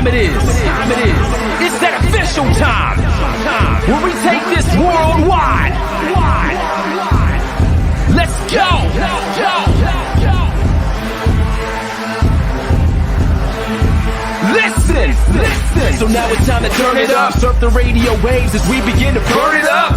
it is. It's that official time. Where we take this worldwide. Let's go. Listen. So now it's time to turn it up. Surf the radio waves as we begin to burn it up.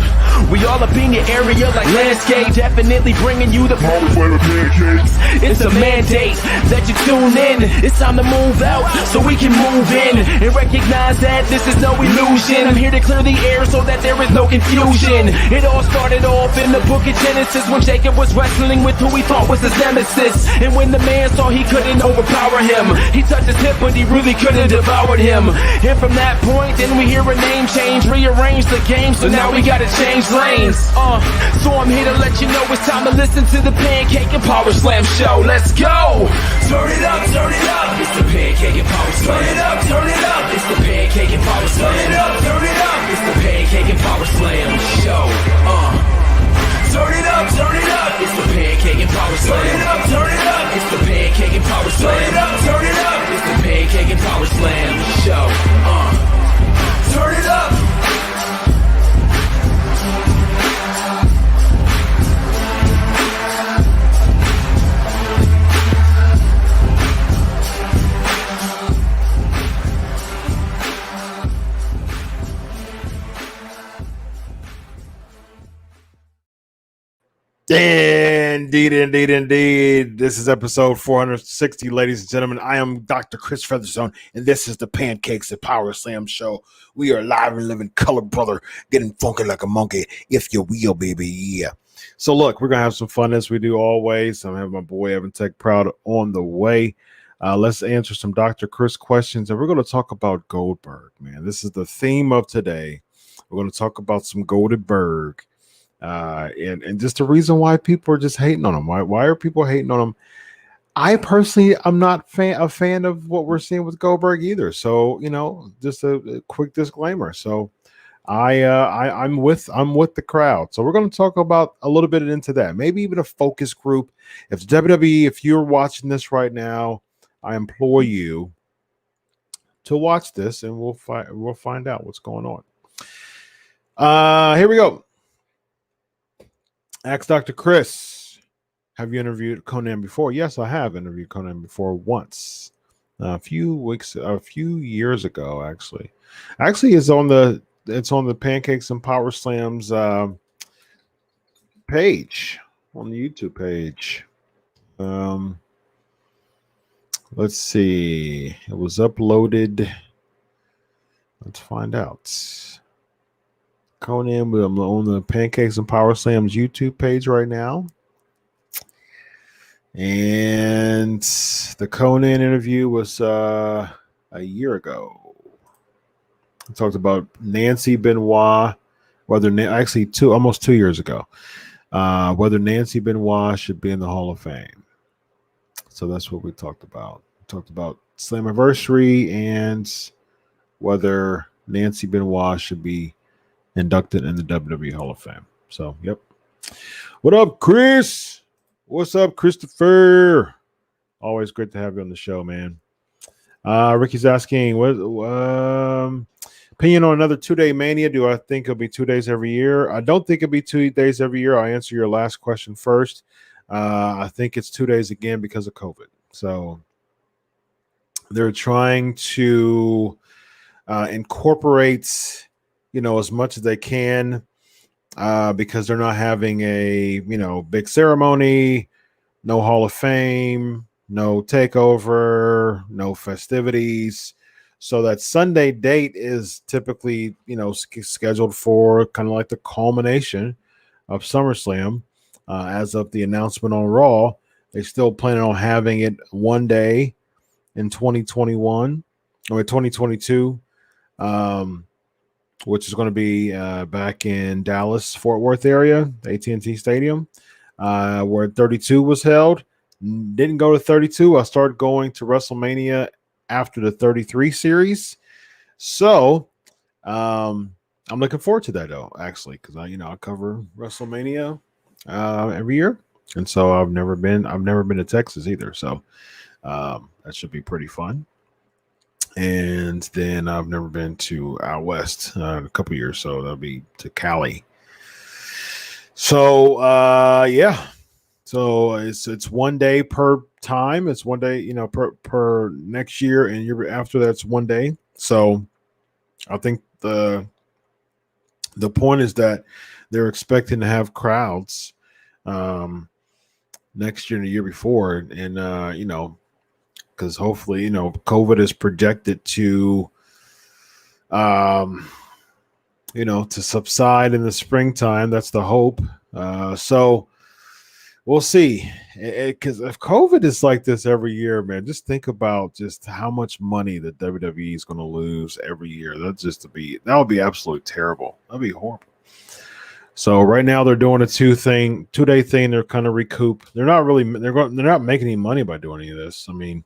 We all up in your area like landscape. Definitely bringing you the pancakes. It's a mandate that you tune in. It's time to move out so we can move in and recognize that this is no illusion. I'm here to clear the air so that there is no confusion. It all started off in the book of Genesis when Jacob was wrestling with who he thought was his nemesis. And when the man saw he couldn't overpower him, he touched his hip but he really couldn't devour him. And from that point then we hear a name change, rearrange the game, so now we gotta change lanes. So I'm here to let you know it's time to listen to the Pancake and Power Slam show. Let's go! Turn it up, it's the Pancake and Power Slam. Turn it up, it's the Pancake and Power Slam. Turn it up, it's the Pancake and Power Slam show. Turn it up, it's the Pancake and Power Slam. Turn it up, it's the Pancake and Power Slam. Turn it up, it's the Pancake and Power Slam show. Turn it up. Indeed. This is episode 460, ladies and gentlemen. I am Dr. Chris Featherstone, and this is the Pancakes and Power Slam show. We are live and living color, brother, getting funky like a monkey, if you will, baby. Yeah. So, look, we're going to have some fun as we do always. I'm having my boy Evan Tech Proud on the way. Let's answer some Dr. Chris questions, and we're going to talk about Goldberg, man. This is the theme of today. We're going to talk about some Goldberg. And just the reason why people are just hating on him. Why are people hating on him? I personally, I'm not a fan of what we're seeing with Goldberg either. So, just a quick disclaimer. So I'm with the crowd. So we're going to talk about a little bit into that, maybe even a focus group. If the WWE, if you're watching this right now, I implore you to watch this and we'll find out what's going on. Here we go. Ask Dr. Chris, have you interviewed Conan before? Yes, I have interviewed Conan before once. A few years ago, actually. Actually, it's on the Pancakes and Power Slams page, on the YouTube page. Let's see. It was uploaded. Let's find out. Conan, I'm on the Pancakes and Power Slams YouTube page right now. And the Conan interview was a year ago. I talked about Nancy Benoit, almost 2 years ago, whether Nancy Benoit should be in the Hall of Fame. So that's what we talked about. We talked about Slammiversary and whether Nancy Benoit should be inducted in the WWE Hall of Fame. So, yep. What up, Chris? What's up, Christopher? Always great to have you on the show, man. Ricky's asking, what opinion on another 2-day Mania? Do I think it'll be 2 days every year? I don't think it'll be 2 days every year. I'll answer your last question first. I think it's 2 days again because of COVID. So they're trying to incorporate as much as they can, because they're not having a, big ceremony, no Hall of Fame, no takeover, no festivities. So that Sunday date is typically, scheduled for kind of like the culmination of SummerSlam. As of the announcement on Raw, they still planning on having it one day in 2021 or 2022. Which is going to be back in Dallas, Fort Worth area, the AT&T Stadium, where 32 was held. Didn't go to 32. I started going to WrestleMania after the 33 series. So I'm looking forward to that, though, actually, because I cover WrestleMania every year. And so I've never been to Texas either. So that should be pretty fun. And then I've never been to out west in a couple years, so that'll be to Cali. So yeah. So it's 1 day per time. It's 1 day, per next year, and year after that's 1 day. So I think the point is that they're expecting to have crowds next year and the year before, and because hopefully, COVID is projected to to subside in the springtime. That's the hope. So we'll see. Because if COVID is like this every year, man, just think about just how much money the WWE is going to lose every year. That would be absolutely terrible. That'd be horrible. So right now they're doing a 2-day thing. They're kind of recoup. They're not making any money by doing any of this. I mean,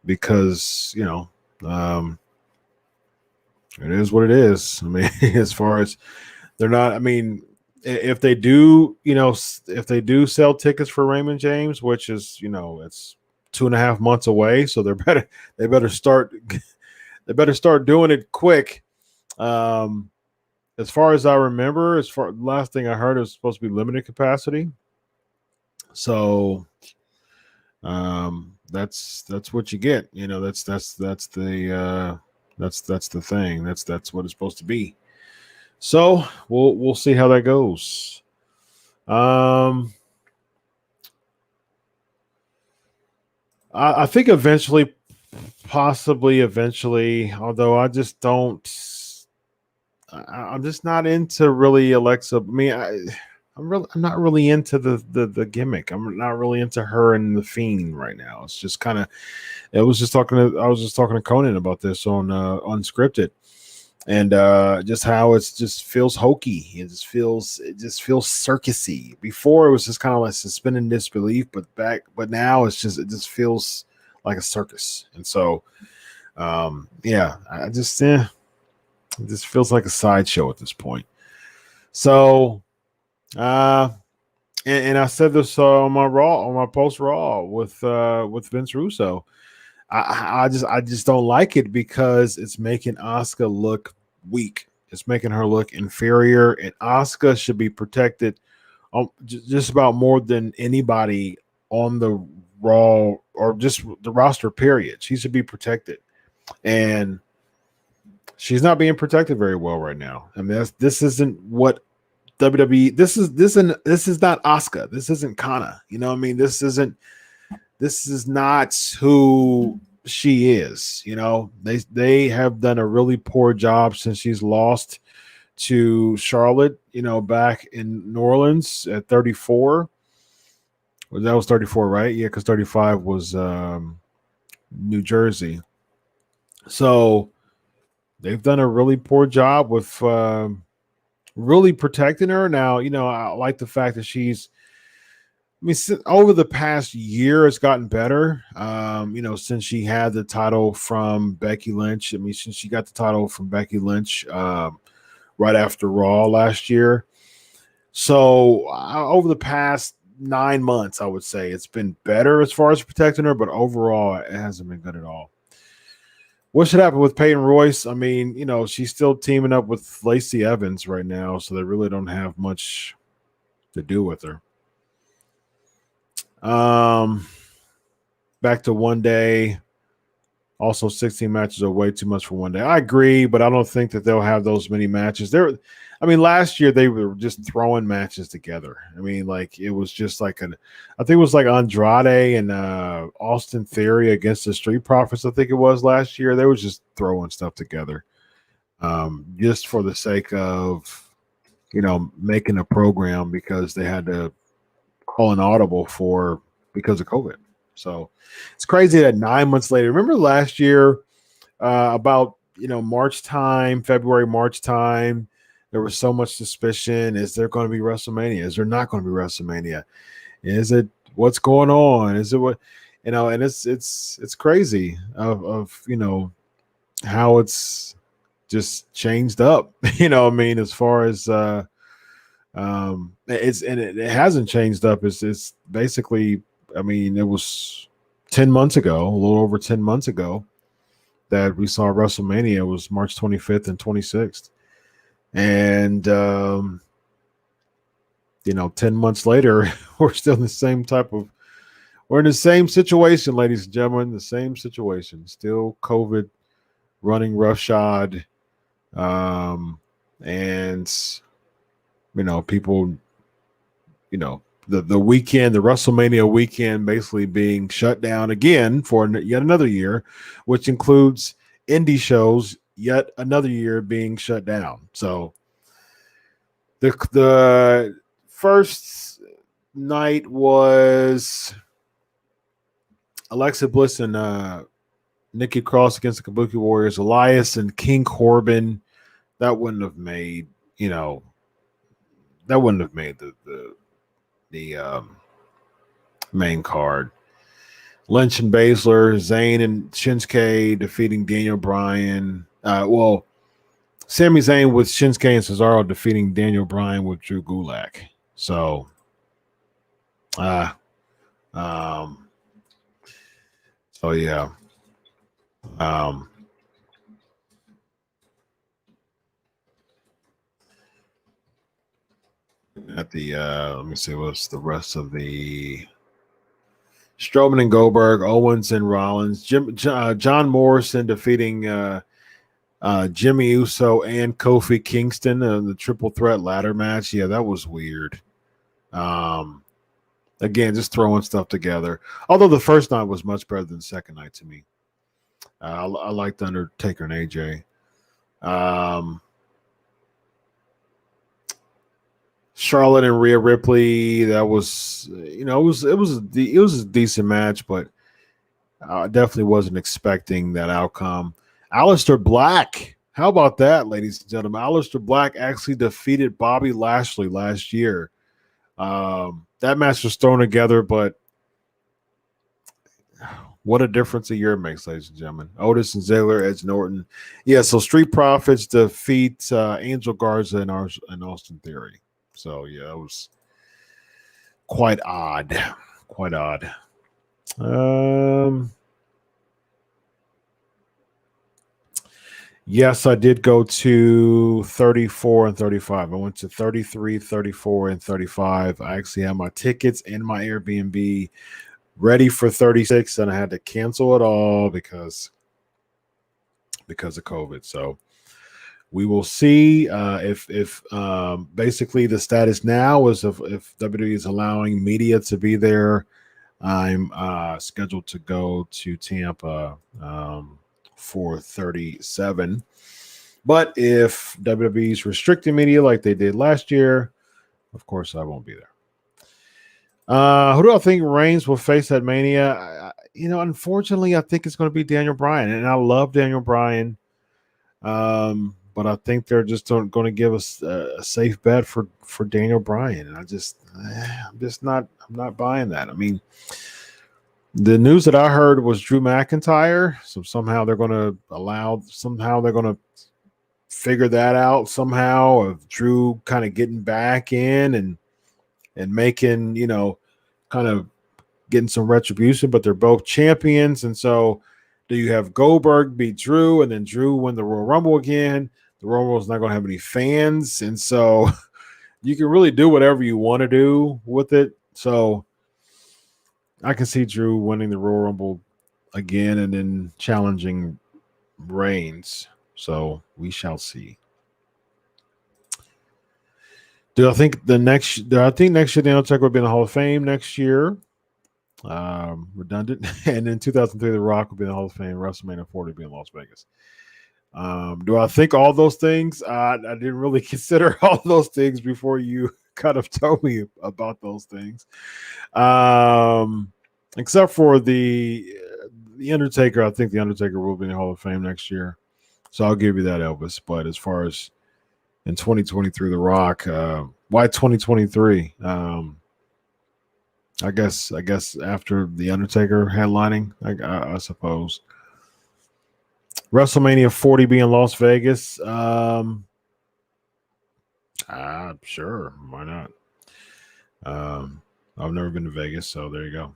because it is what it is. I mean, as far as they're not, I mean, if they do, if they do sell tickets for Raymond James, which is, it's 2.5 months away, so they better start doing it quick. As far as I remember, last thing I heard, it was supposed to be limited capacity. So that's what you get. That's the thing. That's what it's supposed to be. So we'll see how that goes. I think possibly eventually, although I just don't. I'm just not into really Alexa. I mean, I'm not really into the gimmick. I'm not really into her and the Fiend right now. It's just kind of. I was just talking to Conan about this on Unscripted, and just how it just feels hokey. It just feels circusy. Before it was just kind of like suspending disbelief, but now it just feels like a circus. And so, yeah, it just feels like a sideshow at this point. So, and I said this on my post Raw with Vince Russo. I just don't like it because it's making Asuka look weak. It's making her look inferior, and Asuka should be protected just about more than anybody on the Raw or just the roster. Period. She should be protected, and she's not being protected very well right now. I mean, this isn't what WWE. This is not Asuka. This isn't Kana. You know what I mean? This is not who she is. They have done a really poor job since she's lost to Charlotte, back in New Orleans at 34. Well, that was 34, right? Yeah, because 35 was New Jersey. So they've done a really poor job with really protecting her. Now, I like the fact that over the past year, it's gotten better. Since she had the title from Becky Lynch. I mean, since she got the title from Becky Lynch right after Raw last year. So over the past 9 months, I would say it's been better as far as protecting her, but overall, it hasn't been good at all. What should happen with Peyton Royce? I mean, she's still teaming up with Lacey Evans right now, so they really don't have much to do with her. Back to 1 day. Also, 16 matches are way too much for 1 day. I agree, but I don't think that they'll have those many matches. Last year they were just throwing matches together. I mean, like it was just like I think it was like Andrade and Austin Theory against the Street Profits. I think it was last year. They were just throwing stuff together, just for the sake of making a program because they had to call an audible because of COVID. So it's crazy that 9 months later. Remember last year, about February, March time. There was so much suspicion. Is there going to be WrestleMania? Is there not going to be WrestleMania? Is it what's going on? Is it what And it's crazy of how it's just changed up. As far as it hasn't changed up. It's basically. It was 10 months ago, a little over 10 months ago. that we saw at WrestleMania was March 25th and 26th. And, 10 months later, we're still in the same we're in the same situation, ladies and gentlemen, the same situation. Still COVID running roughshod. And, people, the weekend, the WrestleMania weekend basically being shut down again for yet another year, which includes indie shows, yet another year being shut down. So the first night was Alexa Bliss and Nikki Cross against the Kabuki Warriors, Elias and King Corbin. That wouldn't have made, the main card. Lynch and Baszler, Zayn and Shinsuke defeating Daniel Bryan. Sami Zayn with Shinsuke and Cesaro defeating Daniel Bryan with Drew Gulak. So, yeah. Let me see what's the rest of the Strowman and Goldberg, Owens and Rollins, John Morrison defeating Jimmy Uso and Kofi Kingston in the triple threat ladder match. Yeah, that was weird. Again, just throwing stuff together. Although the first night was much better than the second night to me. I liked Undertaker and AJ. Charlotte and Rhea Ripley. That was, it was a decent match, but I definitely wasn't expecting that outcome. Aleister Black. How about that, ladies and gentlemen? Aleister Black actually defeated Bobby Lashley last year. That match was thrown together, but what a difference a year makes, ladies and gentlemen. Otis and Ziggler, Edge Norton. Yeah, so Street Profits defeat Angel Garza and Austin Theory. So, yeah, it was quite odd. Quite odd. Yes, I did go to 34 and 35. I went to 33, 34, and 35. I actually had my tickets and my Airbnb ready for 36, and I had to cancel it all because of COVID. So we will see if basically the status now is if WWE is allowing media to be there. I'm scheduled to go to Tampa for 37. But if WWE is restricting media like they did last year, of course I won't be there. Who do I think Reigns will face at Mania? Unfortunately, I think it's going to be Daniel Bryan, and I love Daniel Bryan. But I think they're just going to give us a safe bet for Daniel Bryan, and I'm not buying that. I mean, the news that I heard was Drew McIntyre, so somehow they're going to figure that out somehow of Drew kind of getting back in and making, kind of getting some retribution, but they're both champions. And so do you have Goldberg beat Drew and then Drew win the Royal Rumble again? The Royal Rumble is not going to have any fans. And so you can really do whatever you want to do with it. So I can see Drew winning the Royal Rumble again and then challenging Reigns. So we shall see. I think next year the Undertaker will be in the Hall of Fame next year. Redundant. And in 2003, The Rock will be in the Hall of Fame. WrestleMania 40 will be in Las Vegas. Do I think all those things? I didn't really consider all those things before you kind of told me about those things. Except for the Undertaker, I think the Undertaker will be in the Hall of Fame next year. So I'll give you that, Elvis. But as far as in 2023, The Rock, why 2023? I guess after the Undertaker headlining, I suppose. WrestleMania 40 being Las Vegas. Sure, why not? I've never been to Vegas, so there you go.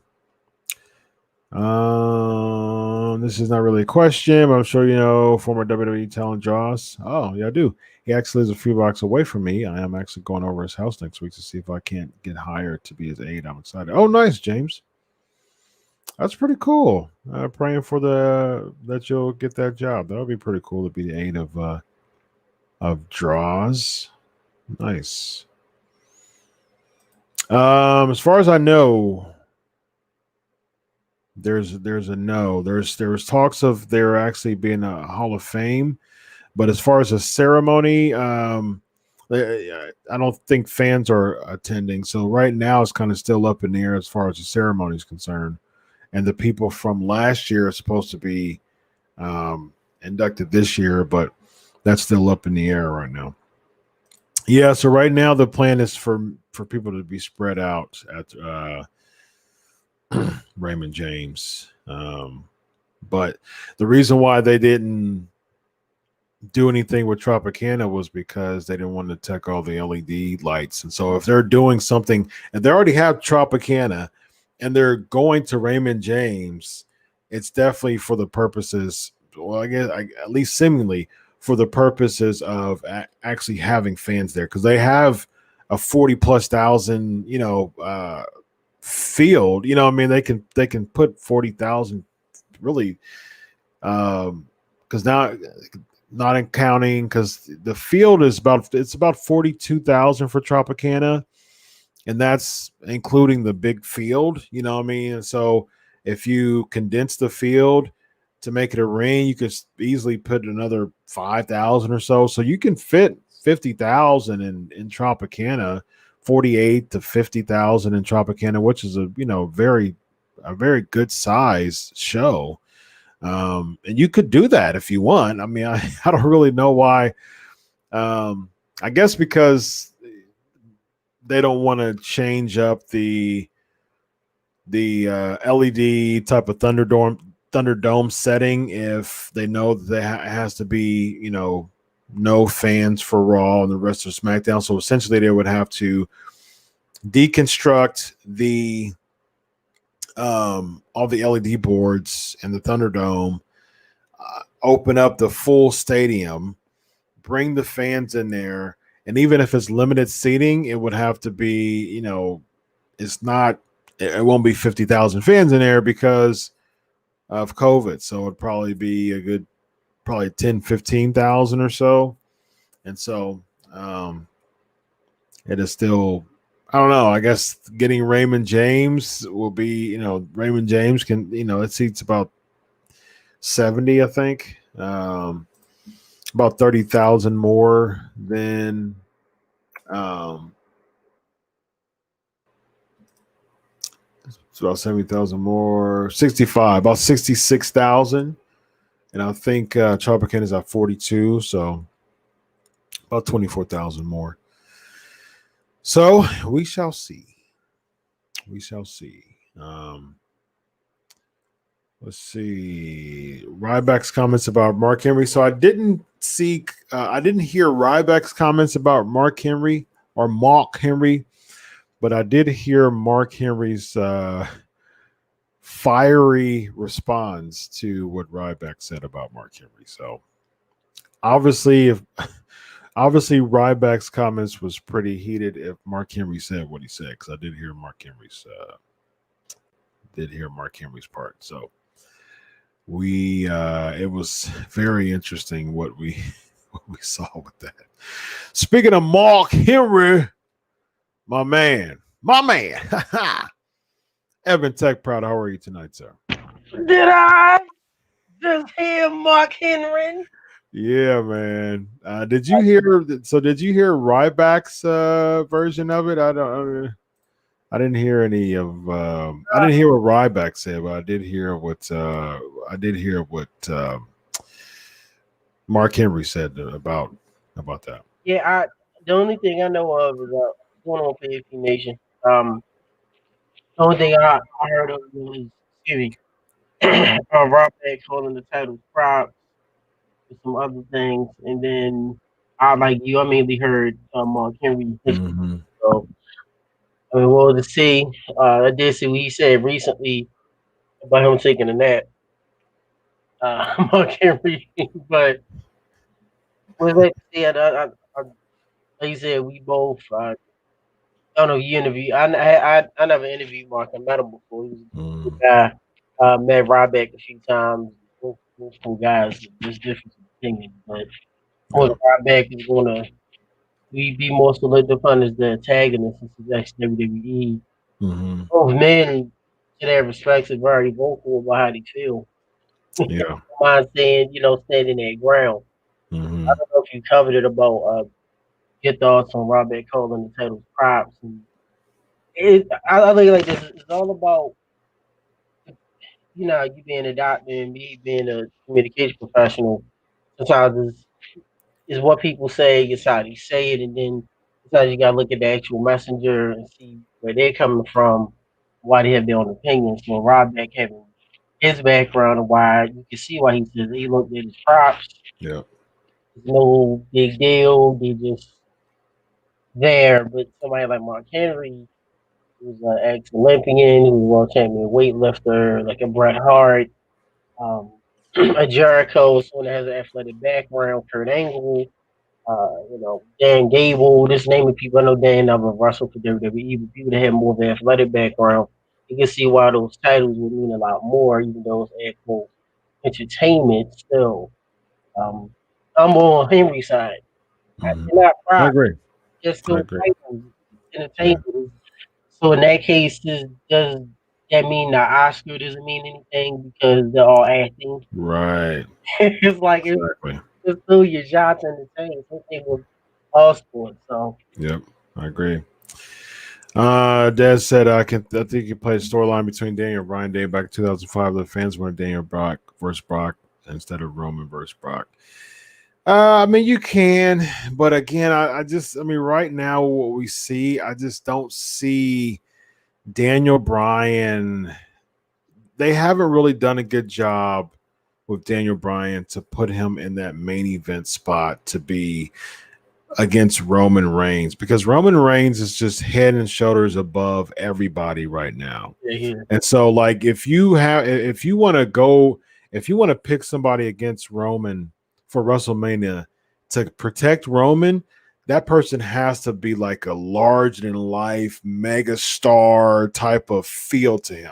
This is not really a question, but I'm sure you know former WWE talent Joss. Oh, yeah, I do. He actually lives a few blocks away from me. I am actually going over his house next week to see if I can't get hired to be his aide. I'm excited. Oh, nice, James. That's pretty cool. Praying for that you'll get that job. That would be pretty cool to be the aide of Draws. Nice. As far as I know, there's a no. There was talks of there actually being a Hall of Fame, but as far as a ceremony, I don't think fans are attending. So right now it's kind of still up in the air as far as the ceremony is concerned. And the people from last year are supposed to be inducted this year, but that's still up in the air right now. Yeah, so right now the plan is for people to be spread out at Raymond James. But the reason why they didn't do anything with Tropicana was because they didn't want to take all the LED lights. And so if they're doing something, and they already have Tropicana and they're going to Raymond James, it's definitely for the purposes, well, I guess at least seemingly for the purposes of actually having fans there, because they have a 40+ thousand, field. I mean, they can put 40,000 really, because now, not in counting, because the field is about 42,000 for Tropicana, and that's including the big field. You know what I mean? And so if you condense the field to make it a ring, you could easily put another 5,000 or so. So you can fit 50,000 in Tropicana, 48 to 50,000 in Tropicana, which is a very good size show. And you could do that if you want. I mean, I don't really know why. I guess because they don't want to change up the LED type of Thunderdome setting if they know that it has to be, no fans for Raw and the rest of SmackDown. So essentially they would have to deconstruct all the LED boards and the Thunderdome, open up the full stadium, bring the fans in there, and even if it's limited seating, it would have to be, it won't be 50,000 fans in there because of COVID. So it'd probably be a good, 10, 15,000 or so. And so it is still, I don't know, I guess getting Raymond James will be, Raymond James can, it seats about 70, I think. About 30,000 more than it's about 70,000 more, 65, about 66,000. And I think Tropicana is at 42, so about 24,000 more. So we shall see. We shall see. Let's see. Ryback's comments about Mark Henry. So I didn't hear Ryback's comments about Mark Henry or Mark Henry, but I did hear Mark Henry's fiery response to what Ryback said about Mark Henry. So obviously Ryback's comments was pretty heated if Mark Henry said what he said, because I did hear Mark Henry's part. So it was very interesting what we saw with that. Speaking of Mark Henry, my man, Evan Tech Proud, how are you tonight, sir? Did I just hear Mark Henry? Yeah, man. Did you hear Ryback's version of it? I didn't hear any of. I didn't hear what Ryback said, but I did hear what Mark Henry said about that. Yeah, the only thing I know of is going on PFP Nation. The only thing I heard of was, excuse me, Ryback calling the title props and some other things, and then I mainly heard Mark Henry. Mm-hmm. So I mean, well, to see, I did see what he said recently about him taking a nap. Mark Henry, but with that said, like you said, we both. I don't know. You interview. I never interviewed Mark. I met him before. He was a good Mm, guy. Met Ryback a few times. Both cool guys. There's difference in opinion, but of course, yeah. Ryback is gonna be more solidified as the antagonist in today's WWE. Hmm. Both men, to their respects, are very vocal about how they feel. Yeah. Mind saying, standing their ground. I Hmm. don't know if you covered it about your thoughts on Robert Cole and the title's props. And I look like this. It's all about you being a doctor and me being a communication professional. Sometimes is what people say, it's how they say it, and then sometimes you gotta look at the actual messenger and see where they're coming from, why they have their own opinions. So Ryback having his background and why you can see why he says he looked at his props. Yeah. It's no big deal. They just there. But somebody like Mark Henry, who's an ex-Olympian, who's a world champion weightlifter, like a Bret Hart, a Jericho, someone that has an athletic background, Kurt Angle, Dan Gable, just naming people. I know Dan never wrestled for WWE, but people that have more of an athletic background, you can see why those titles would mean a lot more, even though it's actual entertainment still. Um, I'm on Henry's side. Hmm. They're not I props, agree. just I still agree. titles, Yeah. entertainment. So in that case, does that mean the Oscar doesn't mean anything because they're all acting? Right. It's like Exactly. it's still your shots entertainment. Same thing with all sports. So Yep. I agree. Dad said I think you played a storyline between Daniel and Bryan Day back in 2005. The fans wanted Daniel Brock versus Brock instead of Roman versus Brock. I mean, you can, but again, I mean, right now, what we see, I just don't see Daniel Bryan. They haven't really done a good job with Daniel Bryan to put him in that main event spot to be against Roman Reigns because Roman Reigns is just head and shoulders above everybody right now. yeah, And so, like, if you want to pick somebody against Roman for WrestleMania to protect Roman, that person has to be like a large than life mega star type of feel to him.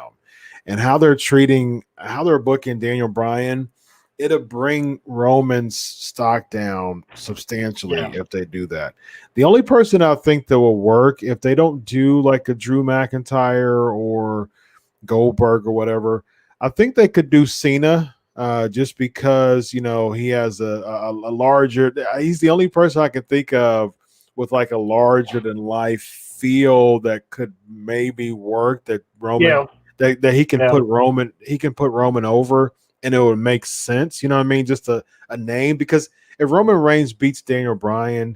And how they're booking Daniel Bryan, it'll bring Roman's stock down substantially yeah, if they do that. The only person I think that will work if they don't do like a Drew McIntyre or Goldberg or whatever, I think they could do Cena. Just because he has a larger. He's the only person I can think of with like a larger than life feel that could maybe work. yeah, That yeah. He can put Roman over, and it would make sense. You know what I mean? Just a name because if Roman Reigns beats Daniel Bryan,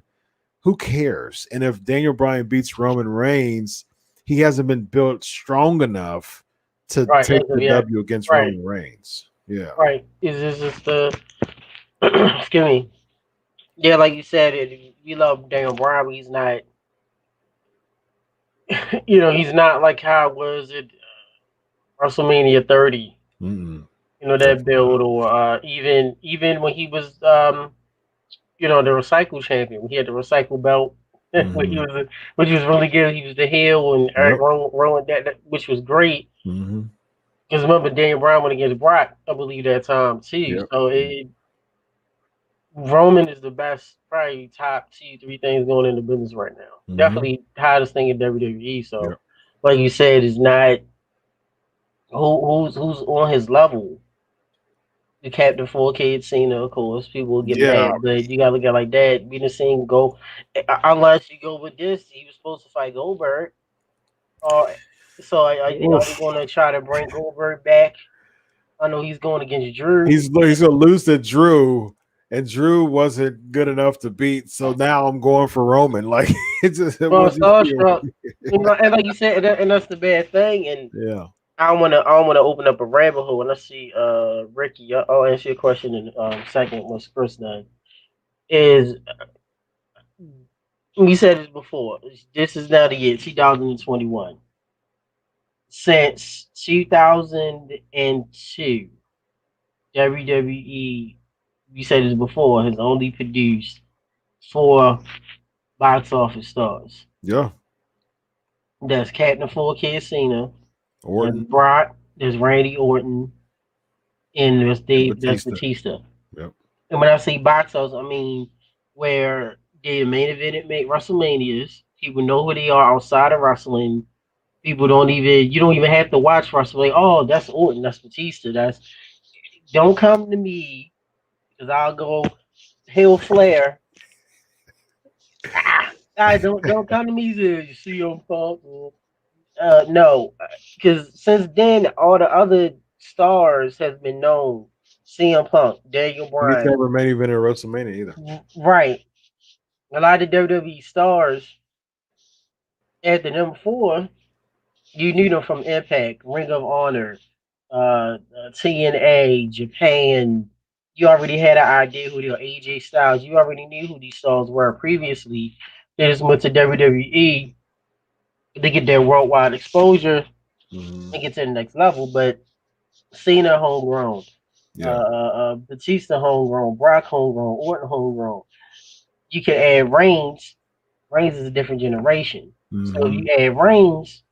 who cares? And if Daniel Bryan beats Roman Reigns, he hasn't been built strong enough to Right, take the yeah, W against right, Roman Reigns. Yeah. right. Is this just the excuse me? Yeah, like you said, we love Daniel Bryan, but he's not. He's not like how it was at WrestleMania 30. Mm-mm. That Definitely not. build, or even when he was the recycle champion. He had the recycle belt, Mm-hmm. which was really good. He was the heel, and Eric Yep. Rowan which was great. Mm-hmm. Because remember, Daniel Bryan went against Brock, I believe that time too. Yep. So Roman is the best, probably top two, three things going in the business right now. Mm-hmm. Definitely hottest thing in WWE. So, Yep. like you said, is not who's on his level. The Captain 4K had Cena, of course. People will get Yeah. mad, but you gotta look at it like that. We done seen go unless you go with this, he was supposed to fight Goldberg. Or so are they Oof. gonna try to bring Goldberg back? I know he's going against Drew. He's gonna lose to Drew, and Drew wasn't good enough to beat. So now I'm going for Roman. Like it Well, would just be starstruck. And like you said, and that's the bad thing. And yeah. I don't wanna open up a rabbit hole. And let's see, Ricky, I'll answer your question in second. What's first done is we said this before. This is now the year 2021. Since 2002, WWE, you said this before, has only produced 4 box office stars. Yeah. That's Captain 4K Cena, there's Orton Brock, there's Randy Orton, and and there's Batista. Batista. Yep. And when I say box office, I mean where the main event at WrestleManias, people know who they are outside of wrestling. People you don't even have to watch wrestling. Oh, that's Orton, that's Batista. Don't come to me because I'll go Hill Flair. Don't come to me to see on Punk. No, because since then all the other stars has been known. CM Punk, Daniel And he's Bryan, never main event at WrestleMania either. right? A lot of WWE stars at the number 4, you knew them from Impact, Ring of Honor, TNA, Japan. You already had an idea who they were. AJ Styles. You already knew who these stars were previously. They just went to WWE to get their worldwide exposure Mm-hmm. and get to the next level. But Cena homegrown, Yeah. Batista homegrown, Brock homegrown, Orton homegrown. You can add Reigns. Reigns is a different generation. So if Mm-hmm. you add Reigns,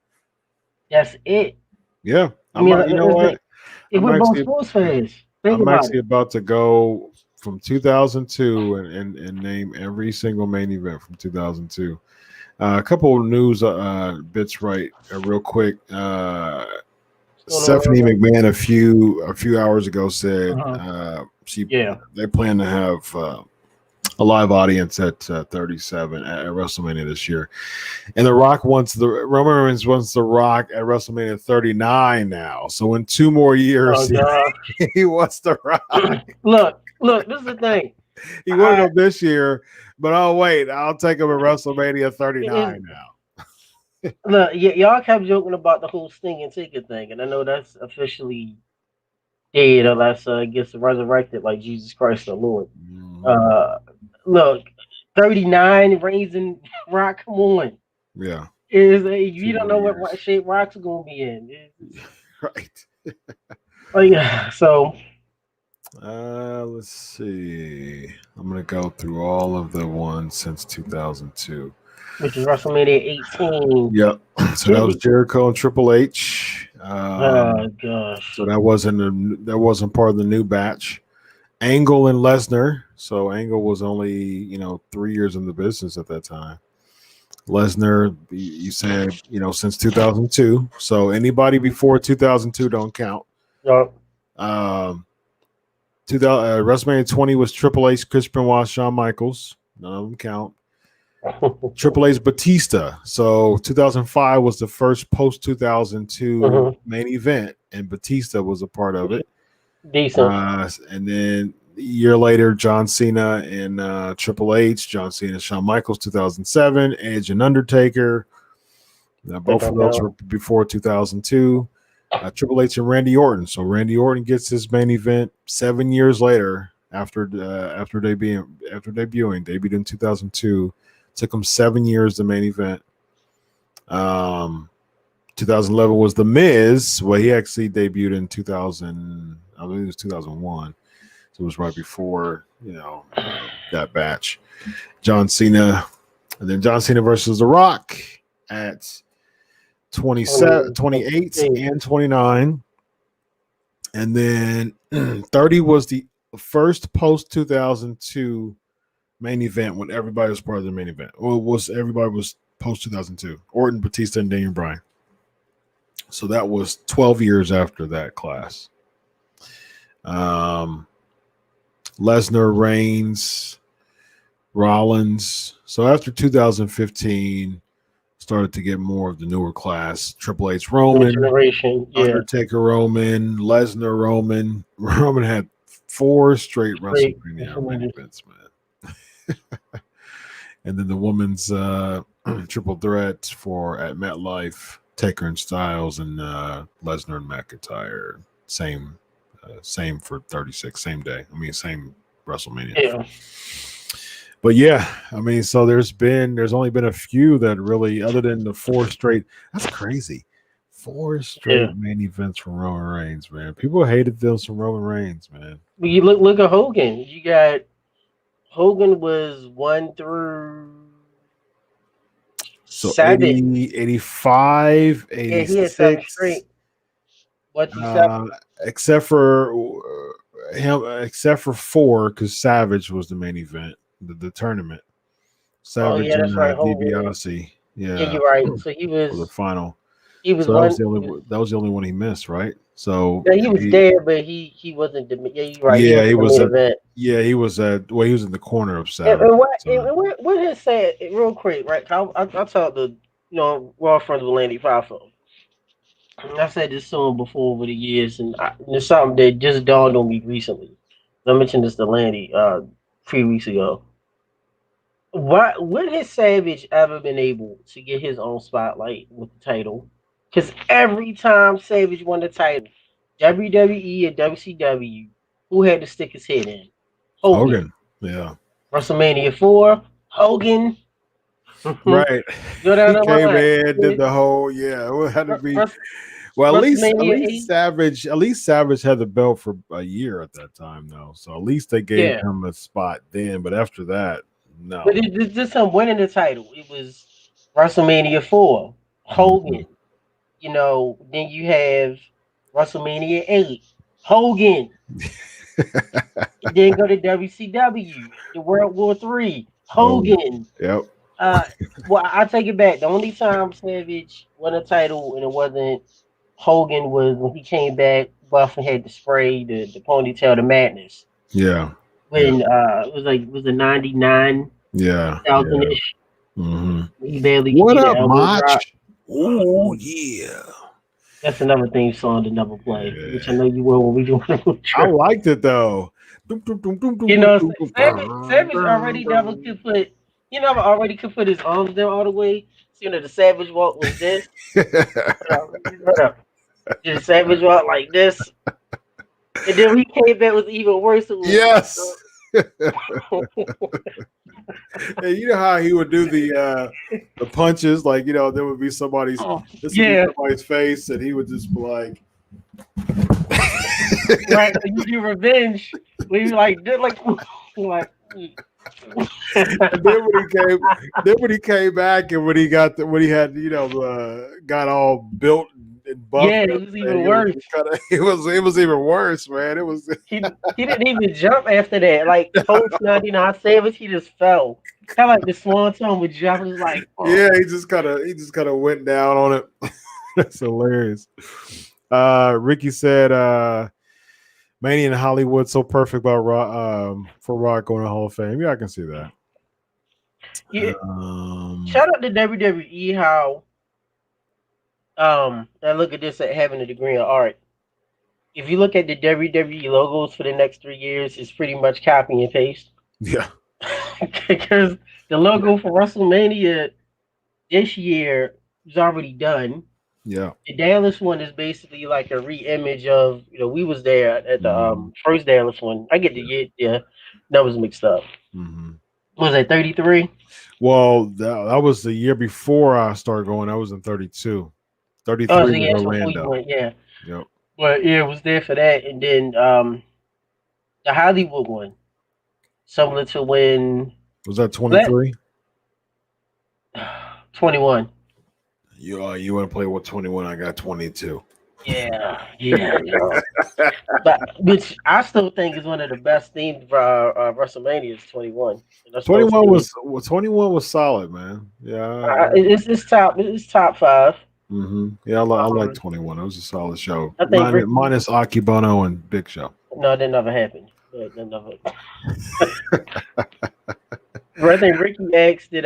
that's it. Yeah. I mean, You know what? if we're both sports fans, think I'm about actually it. about to go from 2002 and name every single main event from 2002. A couple of news bits, right? Real quick. Stephanie McMahon a few hours ago said they plan to have a live audience at 37 at WrestleMania this year, and Roman Reigns wants the Rock at WrestleMania 39 now. So in 2 more years, he wants the Rock. Look, this is the thing. He won it this year, but I'll take him at WrestleMania 39 now. Look, y'all kept joking about the whole stinging ticket thing, and I know that's officially dead unless gets resurrected like Jesus Christ the Lord. Look, 39 Reigns and Rock, come on. Yeah. You don't know what shape Rock's gonna be in. Right. So let's see. I'm gonna go through all of the ones since 2002. Which is WrestleMania 18. Yep. So that was Jericho and Triple H. Oh gosh. So that wasn't part of the new batch. Angle and Lesnar. So Angle was only 3 years in the business at that time. Lesnar, you said since 2002. So anybody before 2002 don't count. Yep. WrestleMania 20 was Triple H, Chris Benoit, Shawn Michaels. None of them count. Triple H Batista. So 2005 was the first post 2002 main event, and Batista was a part of it. Decent. And then a year later, John Cena and Triple H, John Cena and Shawn Michaels, 2007, Edge and Undertaker. Both of those were before 2002. Triple H and Randy Orton. So Randy Orton gets his main event 7 years later after debuting in 2002. Took him 7 years to main event. 2011 was The Miz. Well, he actually debuted in 2000. I believe it was 2001. So it was right before that batch. John Cena, and then John Cena versus The Rock at 27, 28 and 29. And then 30 was the first post 2002 main event when everybody was part of the main event. Well, everybody was post 2002. Orton, Batista, and Daniel Bryan. So that was 12 years after that class. Lesnar, Reigns, Rollins. So after 2015, started to get more of the newer class. Triple H, Roman, Undertaker, Roman, Lesnar, Roman. Roman had 4 straight WrestleMania main events, man. And then the women's triple threat at MetLife, Taker and Styles, and Lesnar and McIntyre. Same for 36, same day. I mean, same WrestleMania. Yeah. But yeah, I mean, so there's only been a few that really, other than the 4 straight. That's crazy. 4 straight main events from Roman Reigns, man. People hated those from Roman Reigns, man. But you look at Hogan. You got Hogan was 1 through So 7. 80, 85, Yeah, he had 7 86. straight. 1 through 7. Except for him, except for 4, because Savage was the main event, the tournament. Savage That's and right. DiBiase, Yeah, you're right. So he for the was. final. He was So one. that was the only one he missed, right? So Yeah, he was there, but he wasn't the. Yeah, you're right. Yeah, he was. Event. Yeah, he was. He was in the corner of And, Savage. what has said real quick, right? I talked to Raw friends with Landy Powerful. I said this to him before over the years, and it's something that just dawned on me recently. I mentioned this to Landy 3 weeks ago. When has Savage ever been able to get his own spotlight with the title? Because every time Savage won the title, WWE and WCW, who had to stick his head in? Hogan. Yeah. WrestleMania 4, Hogan. Right. Go down he came in, did the whole It had to be. Well, at least Savage had the belt for a year at that time, though. So at least they gave him a spot then. But after that, no. But it's just him winning the title. It was WrestleMania 4, Hogan. Mm-hmm. Then you have WrestleMania 8, Hogan. Then go to WCW, the World War III, Hogan. Yep. Well, I take it back. The only time Savage won a title and it wasn't Hogan was when he came back, buff and had the spray, the ponytail, the madness. Yeah. When it was a 99. Yeah. 2000-ish. Mm-hmm. He barely. What up, Mach? Oh yeah. That's another theme song to never play, which I know you will when we do. I liked it though. Savage already never could put. He never already could put his arms down all the way. So, the Savage walk was this. The Savage walk like this, and then we came back with even worse. Yes. And you know how he would do the punches, like there would be somebody's face, and he would just be like, right? You do revenge. We like did like. And then when he came back, and when he had got all built and buffed, it was even worse. It was even worse, man. It was. He didn't even jump after that. Like post 99 Savage, he just fell. Kind of like the Swan Song would jump. It was like, yeah, he just kind of went down on it. That's hilarious. Ricky said, Mania in Hollywood so perfect about for Rock going to Hall of Fame. Yeah, I can see that. Yeah. Shout out to WWE how I look at this at having a degree in art. If you look at the WWE logos for the next 3 years, it's pretty much copy and paste. Yeah. Because the logo for WrestleMania this year is already done. Yeah. The Dallas one is basically like a re-image of, we was there at the first Dallas one. I get the numbers mixed up. Mm-hmm. Was that 33? Well, that was the year before I started going. I was in 32. 33 was Orlando. Yeah. Yep. But yeah, it was there for that. And then the Hollywood one, similar to when... Was that 23? 21. You want to play with 21? I got 22. Yeah. But which I still think is one of the best themes for WrestleMania is 21. 21 was solid, man. Yeah, it's top 5. Mm-hmm. Yeah, I like 21. It was a solid show. Minus Akibono and Big Show. No, that never happened. I think Ricky asked, do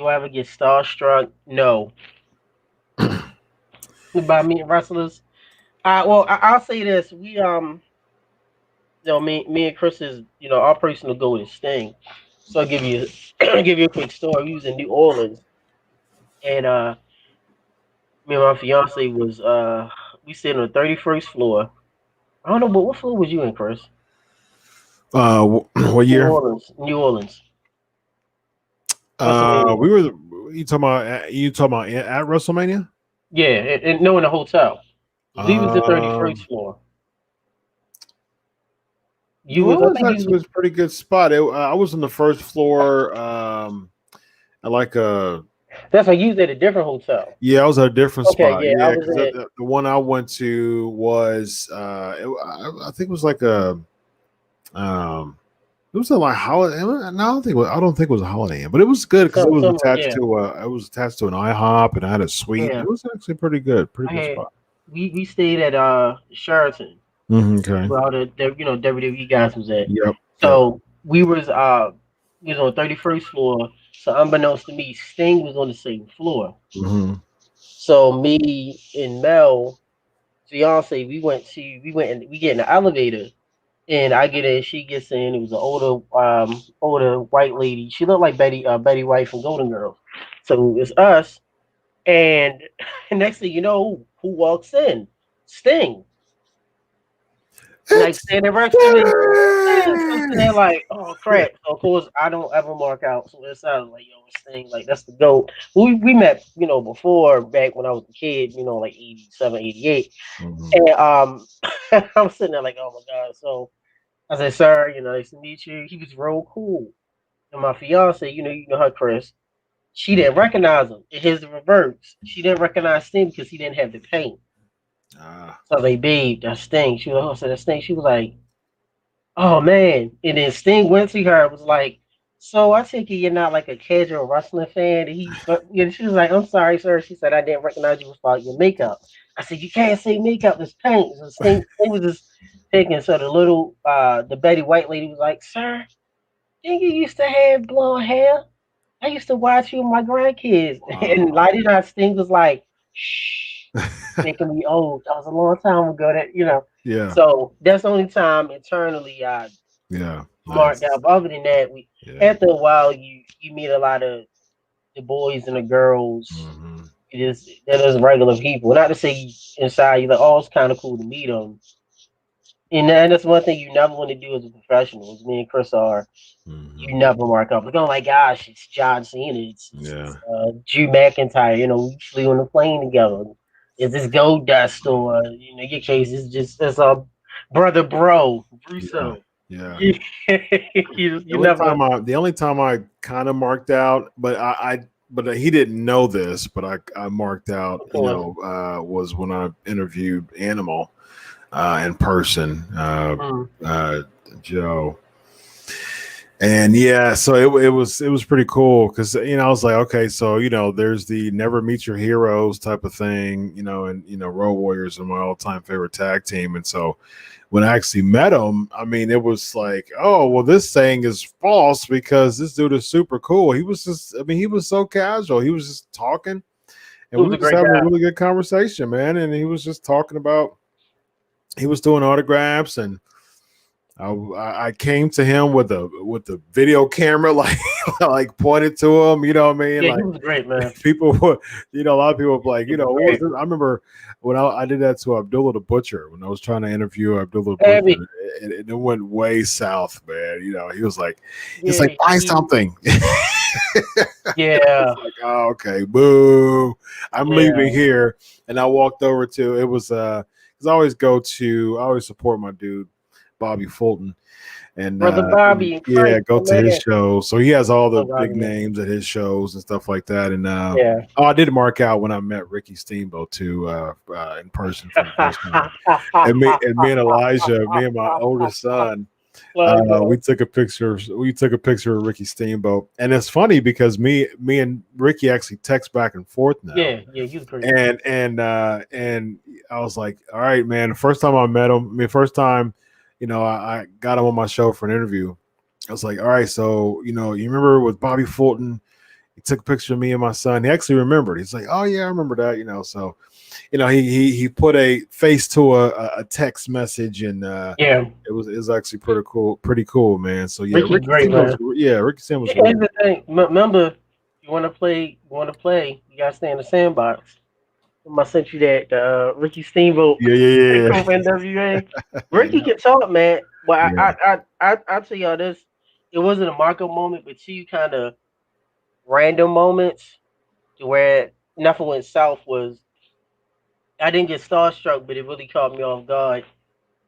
I ever get starstruck? No. By meeting wrestlers? I'll say this. We me and Chris is, our personal goal is Sting. So I'll give you a quick story. We was in New Orleans, and me and my fiance was we stayed on the 31st floor. I don't know, but what floor was you in, Chris? What year? New Orleans. We were You talking about at WrestleMania? Yeah, and no, in the hotel. We was the 31st floor. You was, Well, I it was think you actually was, a pretty good spot. I was on the first floor. I like that's like you was at a different hotel. yeah, I was at a different Okay, spot. yeah, I Yeah, was because at. the one I went to was I think it was like a it was a like holiday. No, I don't think it was a Holiday Inn, but it was good because it was attached Yeah, to an IHOP and I had a suite. yeah. It was actually pretty good, I had spot. we stayed at Sheraton. Okay. Where all the WWE guys was at. Yep. Yep. So we was on 31st floor. So unbeknownst to me, Sting was on the same floor. Mm-hmm. So me and Mel, fiance, we get in the elevator and I get in, she gets in. It was an older white lady. She looked like Betty White from Golden Girls. So it's us, and next thing you know, who walks in? Sting. Like It's standing right to me. And so I'm sitting there like, oh crap. So of course I don't ever mark out. So it sounds like yo, it's Sting, like that's the GOAT. We met, before back when I was a kid, like 87, 88. Mhm. And I'm sitting there like, oh my God. So I said, sir, nice to meet you. He was real cool. And my fiance, you know her, Chris. She didn't recognize him. In his reverse, she didn't recognize Sting because he didn't have the paint. Ah. So they babe, that Sting. She was like, oh, so that Sting. She was like, oh man. And then Sting went to her and was like, so I take it you're not like a casual wrestling fan. But she was like, I'm sorry, sir. She said I didn't recognize you without your makeup. I said, you can't say makeup, it's paint. So Sting was just picking. So the Betty White lady was like, sir, didn't you used to have blonde hair? I used to watch you with my grandkids. And Wow. Lottie Dot Sting was like, shh, making me old. That was a long time ago that. Yeah. So that's the only time internally I Yeah. marked Nice. out. But other than that, Yeah. after a while you meet a lot of the boys and the girls. Mm-hmm. They're just regular people. Not to say inside you're like, oh, it's kind of cool to meet them. And that's one thing you never want to do as a professional. As me and Chris are, you Mm-hmm. never mark up. Like, oh my gosh, it's John Cena, Yeah. Drew McIntyre. We flew on the plane together. Is this Gold Dust or your case is just as a brother bro, Yeah. Russo. Yeah. You never. The only time I kind of marked out, but he didn't know this, but I marked out, Of course. was when I interviewed Animal in person, Joe. And yeah, so it was pretty cool because I was like, okay, so there's the never meet your heroes type of thing, and Road Warriors are my all-time favorite tag team, and so when I actually met him, I mean, it was like, oh well, this saying is false because this dude is super cool. He was just, I mean, he was so casual. He was just talking, He and we was were a just great having a guy. really good conversation, man. And he was just talking about he was doing autographs and. I came to him with a video camera, like pointed to him. You know what I mean? Yeah, he Like was great, man. people would, a lot of people would be like, He was what was great. this? I remember when I did that to Abdullah the Butcher when I was trying to interview Abdullah the Abby, Butcher, and it went way south, man. He was like, it's yeah, like buy something. yeah, It's like, oh, okay, boo. I'm yeah. leaving here, and I walked over to it was because I always support my dude Bobby Fulton. And Brother Bobby and yeah, Frank, go my to his man. show. So he has all the Oh, Bobby, big man. names at his shows and stuff like that. And Yeah. I did mark out when I met Ricky Steamboat too in person for the first time. And me and Elijah, me and my oldest son, we took a picture. We took a picture of Ricky Steamboat, and it's funny because me and Ricky actually text back and forth now. yeah, he was great. And I was like, all right, man. The first time I met him, first time, I got him on my show for an interview. I was like, all right, so you remember with Bobby Fulton, he took a picture of me and my son. He actually remembered. He's like, oh yeah, I remember that. So he put a face to a text message, and Yeah, it was actually pretty cool, man. So yeah, Ricky, great man. Ricky Steamboat was Here's really the thing. Remember, you want to play. You gotta stay in the sandbox. I sent you that Ricky Steamboat yeah. from NWA. Ricky can talk, man. Well, Yeah. I tell y'all this. It wasn't a markup moment, but two kind of random moments. to where nothing went south was I didn't get starstruck, but it really caught me off guard.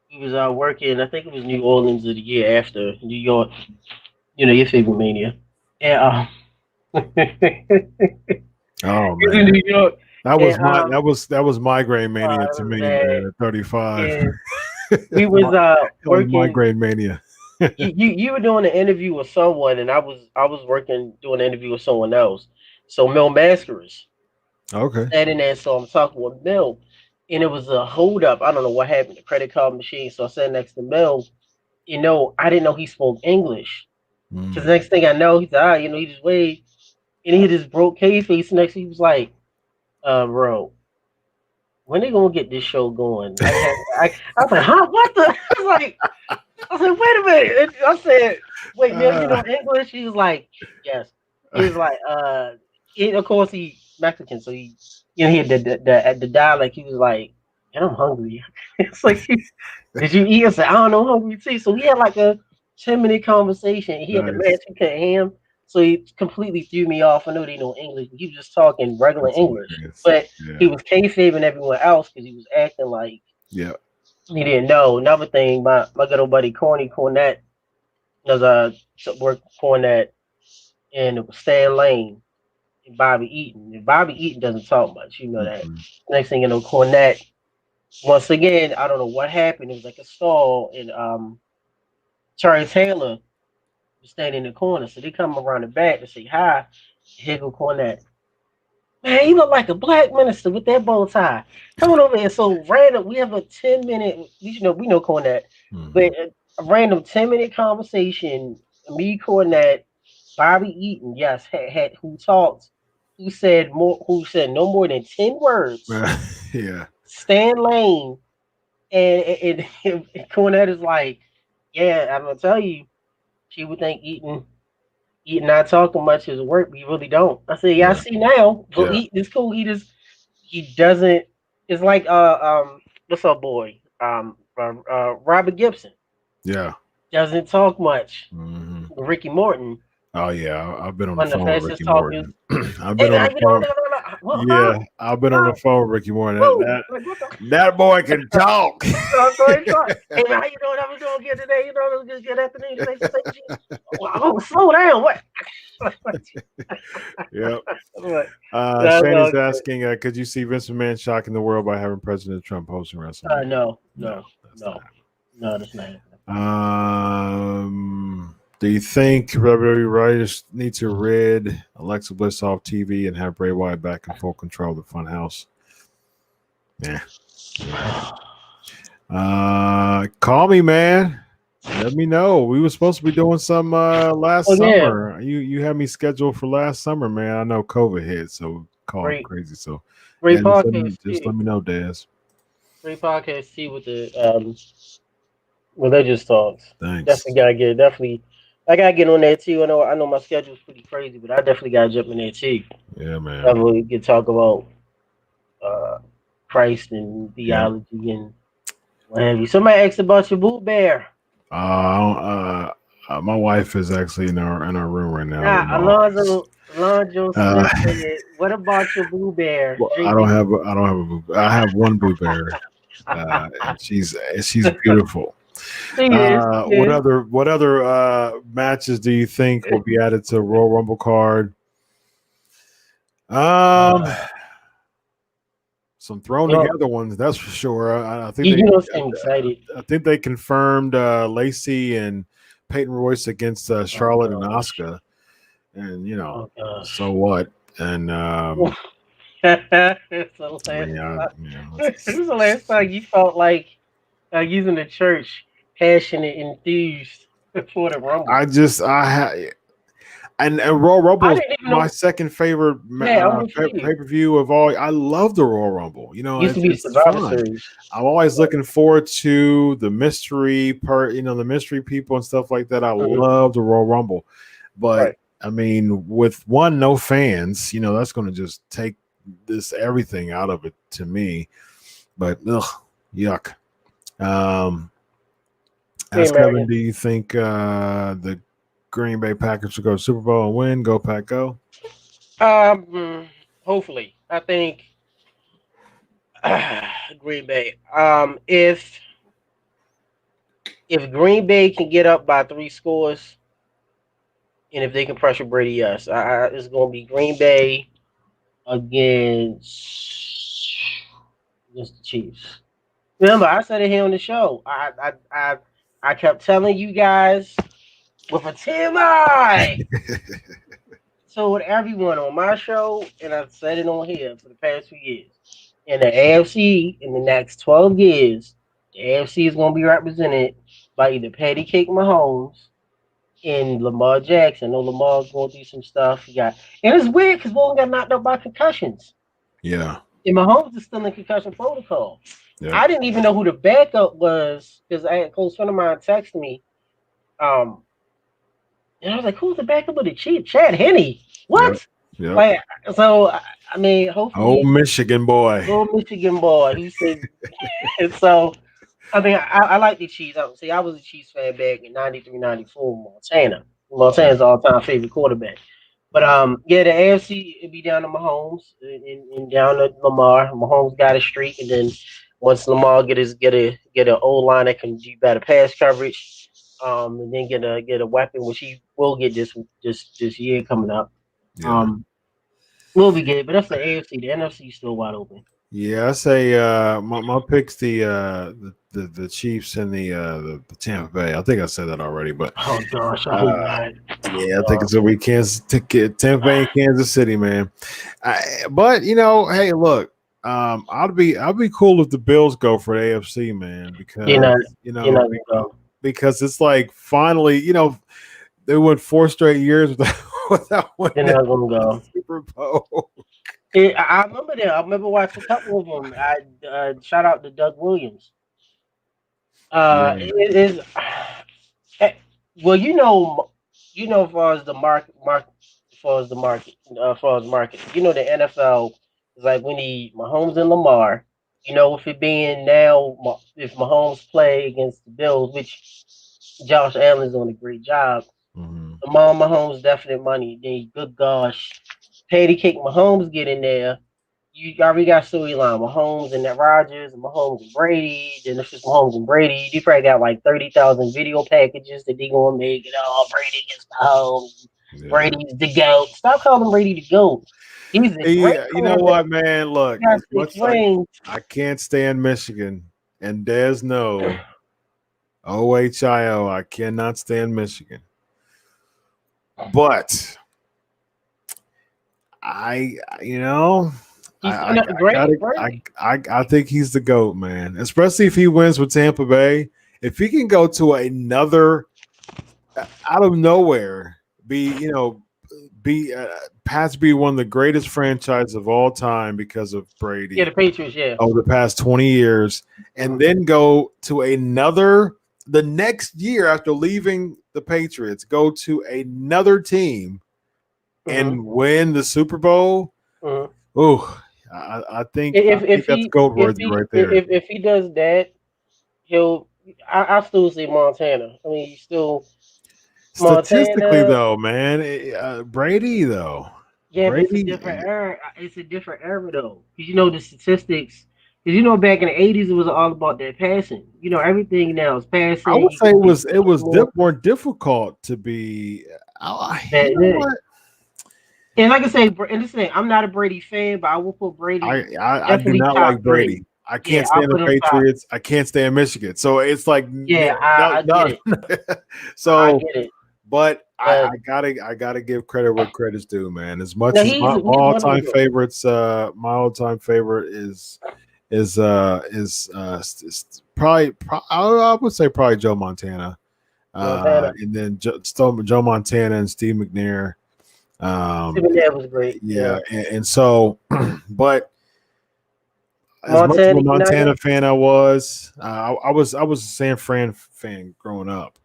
He was working, I think it was New Orleans of the year after New York, your favorite mania. And Oh he was in man, New York, that and was that was migraine mania it to was me, bad. man. At 35, And we was it was working. migraine mania. You were doing an interview with someone, and I was working doing an interview with someone else. So Mel Mascaras Okay. standing there, so I'm talking with Mel, and it was a hold up. I don't know what happened. The credit card machine. So I sat next to Mel. I didn't know he spoke English. Because Mm. next thing I know, he's he just waved, and he just broke K face next. He was like, bro, when they gonna get this show going? I was like, huh? What the? I was like, wait a minute. And I said, wait, man, you Uh, know English? He was like, yes. He was like, of course he Mexican, so he had the dialect. He was like, and I'm hungry. It's like, did you eat? I said, I don't know, I'm hungry too. So we had like a 10-minute conversation. He had the nice. match, we couldn't hear him. So he completely threw me off. I know they know English, but he was just talking regular That's English. hilarious. But he Yeah. was kayfabing everyone else because he was acting like Yeah. he didn't know. Another thing, my good old buddy Corny Cornett does work Cornett, and it was Stan Lane and Bobby Eaton. And Bobby Eaton doesn't talk much, you know that. Mhm. Next thing you know, Cornett. Once again, I don't know what happened. It was like a stall, and Charlie Taylor was standing in the corner, so they come around the back to say hi. Here go Cornett. Man, you look like a black minister with that bow tie. Come on over here. So random, we have a 10-minute. We know Cornett, but Mhm. a random 10-minute conversation. Me, Cornett, Bobby Eaton, yes, had who talked, who said no more than 10 words. Yeah. Stan Lane and Cornett is like, yeah, I'm gonna tell you, she would think Eaton not talking much is work, but you really don't. I said, yeah, I Yeah. see now. But Yeah. Eaton is cool. He doesn't. It's like what's up, boy? Robert Gibson Yeah. doesn't talk much. Hmm. Ricky Morton, Oh yeah, I've been on the one of the phone with fastest Ricky talkers. Morton. I've Hey been man, on how the you doing? phone. What, huh? Yeah, I've been on Huh? the phone with Ricky Morton. Woo! Like, what the? That boy can talk. Go ahead, try. Hey man, how you doing? How we doing good today? Good afternoon. Say, oh, slow down. What? Yep. That's all Shannon's good. asking, could you see Vince McMahon shocking the world by having President Trump hosting WrestleMania? No, No, no, that's no, not no, that's not happening. Do you think WWE writers need to rid Alexa Bliss off TV and have Bray Wyatt back in full control of the Funhouse? Yeah. Call me, man. Let me know. We were supposed to be doing some last Oh yeah, summer. You had me scheduled for last summer, man. I know COVID hit, so called great, crazy. So yeah, great podcast just let too. me know, Daz. Great podcast too with the religious talks. Thanks. Definitely. I gotta get on there too. I know my schedule's pretty crazy, but I definitely gotta jump in there too. Yeah, man. That way we can talk about uh Christ and Yeah. theology and what have you. Somebody asked about your boo bear. My wife is actually in our room right now. Nah, Alonzo Uh, Smith said, "What about your boo bear, well, JB?" I don't have a boo. I have one boo bear, and she's beautiful. She is. What other matches do you think will be added to Royal Rumble card? Um, some thrown Well, together ones, that's for sure. I think you don't seem excited. I think they confirmed Lacey and Peyton Royce against Charlotte and Oh, Asuka, and oh gosh. so what? And It's the last I mean, time. it's This is the last time you felt like using the church passionate, enthused for the Rumble. And Royal Rumble I is didn't even my know. second favorite Yeah, I'm with pay you. per view of all. I love the Royal Rumble. Used to be It's Survivor fun. Series. I'm always looking forward to the mystery part. The mystery people and stuff like that. I Mhm. love the Royal Rumble, but Right. I mean, with no fans, that's going to just take everything out of it to me. But yuck. Hey, Ask Kevin, American. do you think the Green Bay Packers will go to Super Bowl and win? Go Pack, go. Um, Hopefully, I think Green Bay. If Green Bay can get up by 3 scores, and if they can pressure Brady, yes, it's going to be Green Bay against against the Chiefs. Remember, I said it here on the show. I kept telling you guys with a TMI. Told everyone on my show, and I've said it on here for the past few years. In the AFC, in the next 12 years, the AFC is going to be represented by either Patty Cake Mahomes and Lamar Jackson. I know Lamar's going through some stuff. And it's weird because Wilson got knocked out by concussions. Yeah. And Mahomes is still in concussion protocol. Yeah. I didn't even know who the backup was because I had a close friend of mine text me. And I was like, who's the backup of the Chiefs? Chad Henne. What? Yep. Like, so, I mean, hopefully. Oh, Michigan boy. He said. So, I mean, I like the Chiefs. I was a Chiefs fan back in 93, 94, Montana. Montana's all-time favorite quarterback. But, yeah, the AFC, it'd be down to Mahomes and down to Lamar. Mahomes got a streak, and then once Lamar get an O-line that can do better pass coverage, and then get a weapon, which he will get this year coming up. Yeah. We'll be good, but that's the AFC. The NFC is still wide open. Yeah, I say my pick's the Chiefs and the Tampa Bay. I think I said that already, but oh gosh, I hope not. Yeah, I think it's gonna be Tampa Bay and Kansas City, man. But hey, look, I'd be cool if the Bills go for the AFC, man, because because it's like finally, they went 4 straight years without winning the Super Bowl. I remember that. I remember watching a couple of them. I shout out to Doug Williams. It is well, as far as the market, the NFL is like we need Mahomes and Lamar. With it being now, if Mahomes play against the Bills, which Josh Allen's doing a great job. Mm-hmm. Lamar Mahomes definite money. Then good gosh, Patty Cake Mahomes get in there. You already got storyline Mahomes and that Rodgers and Mahomes and Brady. Then if it's Mahomes and Brady, you probably got like 30,000 video packages that they gonna make it all Brady against Mahomes. Yeah. Brady's the GOAT. Stop calling Brady the GOAT. He's a great you know what, man? Look, I can't stand Michigan, and Des knows. OHIO, I cannot stand Michigan. But I think he's the GOAT, man. Especially if he wins with Tampa Bay. If he can go to another out of nowhere, be one of the greatest franchises of all time because of Brady. Yeah, the Patriots, over the past 20 years, and then go to the next year after leaving the Patriots, go to another team and win the Super Bowl. Oh, I think that's gold worthy right there. If he does that, I still say Montana. I mean, he's still statistically though, man. Brady though. Yeah, Brady, it's a different era. It's a different era though, because the statistics. Because back in the 80s, it was all about that passing. Everything now is passing. I would say it was more difficult to be. And like I say, and this thing, I'm not a Brady fan, but I will put Brady. I do not like Brady. I can't stand the Patriots. I can't stand Michigan. So it's like I get it. So I get it. But I gotta give credit where credit's due, man. As much as my all-time favorites, my all-time favorite is probably I would say probably Joe Montana. And then Joe Montana and Steve McNair. Steve McNair was great. Yeah. And so, but as much of a Montana fan I was a San Fran fan growing up.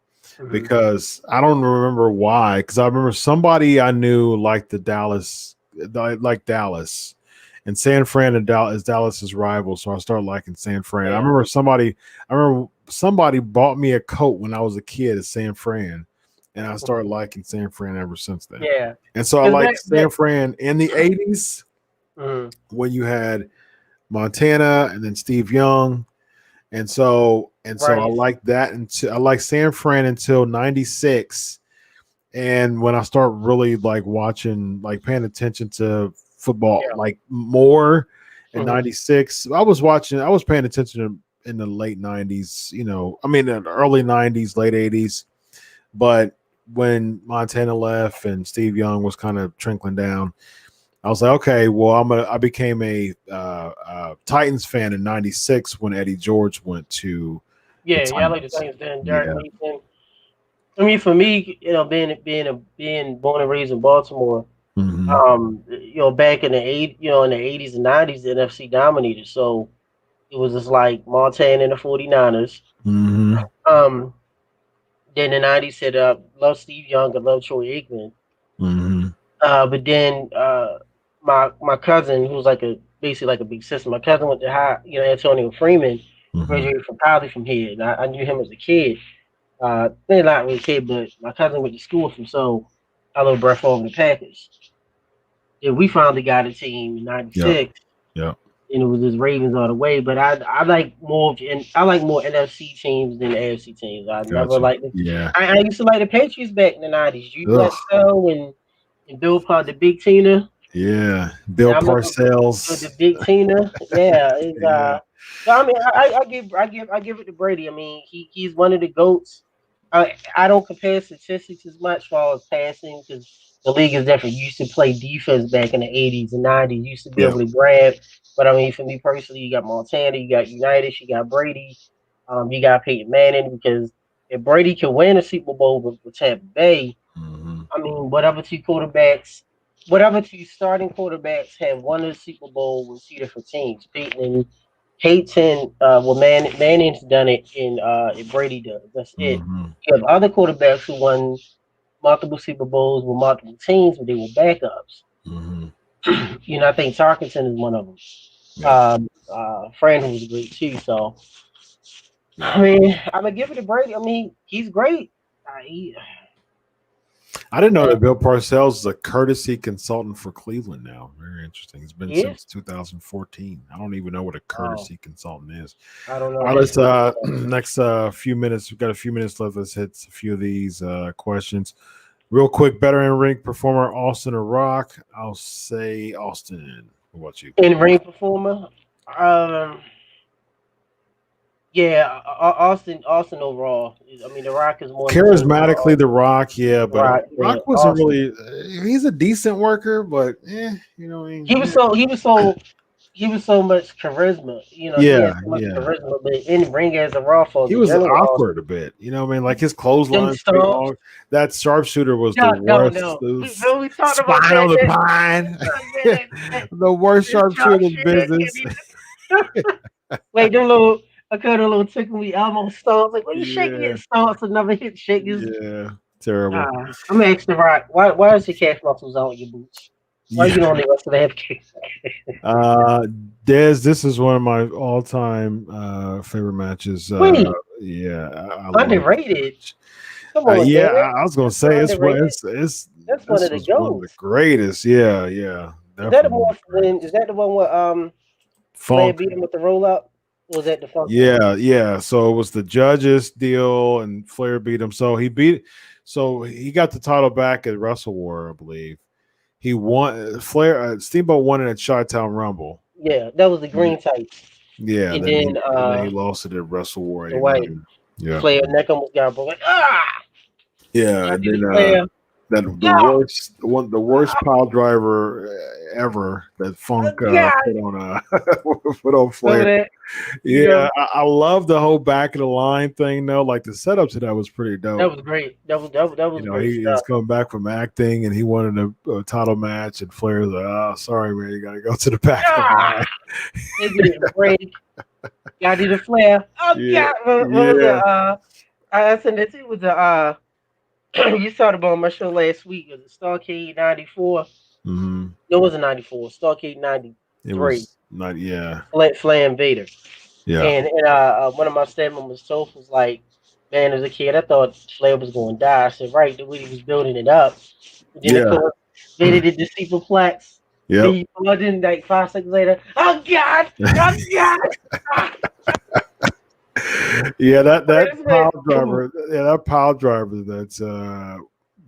Because I don't remember why. Because I remember somebody I knew liked Dallas, and San Fran is Dallas's rival. So I started liking San Fran. Yeah. I remember somebody bought me a coat when I was a kid at San Fran, and I started liking San Fran ever since then. Yeah. And so I liked San Fran in the 80s, when you had Montana and then Steve Young. And so I like that until I like San Fran until 96. And when I start really like watching, like paying attention to football, like more in 96, I was paying attention in the late 90s, in the early 90s, late 80s. But when Montana left and Steve Young was kind of trickling down, I was like, okay, well, I became a Titans fan in '96 when Eddie George went to. I like the Titans then. Derek Mason. I mean, for me, being born and raised in Baltimore, back in the '80s and '90s, the NFC dominated. So it was just like Montana and the 49ers. Then the '90s said, love Steve Young, I love Troy Aikman. But then my cousin, who's basically like a big sister, my cousin went to Antonio Freeman, graduated from college from here, and I knew him as a kid. Not really a kid, but my cousin went to school with him, so I love Brett Favre and the Packers. And we finally got a team in '96. Yeah. And it was just Ravens all the way. But I like more NFC teams than the AFC teams. I never liked it. Yeah. I used to like the Patriots back in the '90s. You Bledsoe and Bill the Big Tina. Yeah, Bill Parcells. The Big Tina. Yeah. I mean, I give it to Brady. I mean, he's one of the GOATs. I don't compare statistics as much as far as passing because the league is different. You used to play defense back in the '80s and '90s. You used to be able to grab. But I mean, for me personally, you got Montana, you got Unitas, you got Brady, you got Peyton Manning. Because if Brady can win a Super Bowl with Tampa Bay, I mean, whatever two starting quarterbacks have won a Super Bowl with two different teams. Peyton, Manning's done it, and Brady does. That's it. You have other quarterbacks who won multiple Super Bowls with multiple teams, but they were backups. I think Tarkenton is one of them. Fran was great too. So, I mean, I'm gonna give it to Brady. I mean, he's great. I didn't know that Bill Parcells is a courtesy consultant for Cleveland now. Very interesting. He's been since 2014. I don't even know what a courtesy consultant is. I don't know. All right, let's next few minutes. We've got a few minutes left. Let's hit a few of these questions. Real quick, better in ring performer, Austin or Rock? I'll say Austin. What about you? In ring performer, Austin overall. I mean, The Rock is more charismatically. The Rock, but Rock wasn't Austin. really. He's a decent worker, but he was so much charisma. He had so much charisma, but in ring as a Raw folks, he was awkward a bit. Like his clothesline. That sharpshooter was the worst. We talked Spine on the pine. The worst sharpshooter in business. Wait, I cut a little tickle me almost stomps. Like, when you shake your stomps and never hit shakers. Yeah, terrible. I'm gonna ask The Rock, why is your calf muscles out with your boots? Why you don't want to have calf? Dez, this is one of my all-time favorite matches. Underrated. Come on, I was gonna say that's one of the GOATs. Greatest. Yeah. Is that the one where Flair beat him with the roll up? Was that the Funk? Yeah. So it was the judges deal, and Flair beat him. So he got the title back at Wrestle War, I believe. He won. Steamboat won it at Chi-Town Rumble. Yeah, that was the green tights. Yeah, and then he lost it at Wrestle War. Yeah, Flair neck almost got broken. Yeah, and then the worst pile driver ever that Funk put on Flair. I love the whole back of the line thing though. Like the setup to that was pretty dope. That was great. That was great. He's coming back from acting and he wanted a title match, and Flair's like, "Oh, sorry, man, you gotta go to the back of the line." It's a break. Gotta do the Flair. I said that it was you saw it on my show last week. It was Starcade '94. No, it wasn't '94. Starcade '93. It was not. Yeah. Flair Vader. Yeah. And one of my staff members was like, "Man, as a kid, I thought Flair was going to die." I said, "Right, the way he was building it up." Then of course, Vader did the superplex. Yep. Then you plug in like 5 seconds later. Oh God! Oh God! Yeah, that Where's pile it? driver. Yeah, that pile driver. Yeah,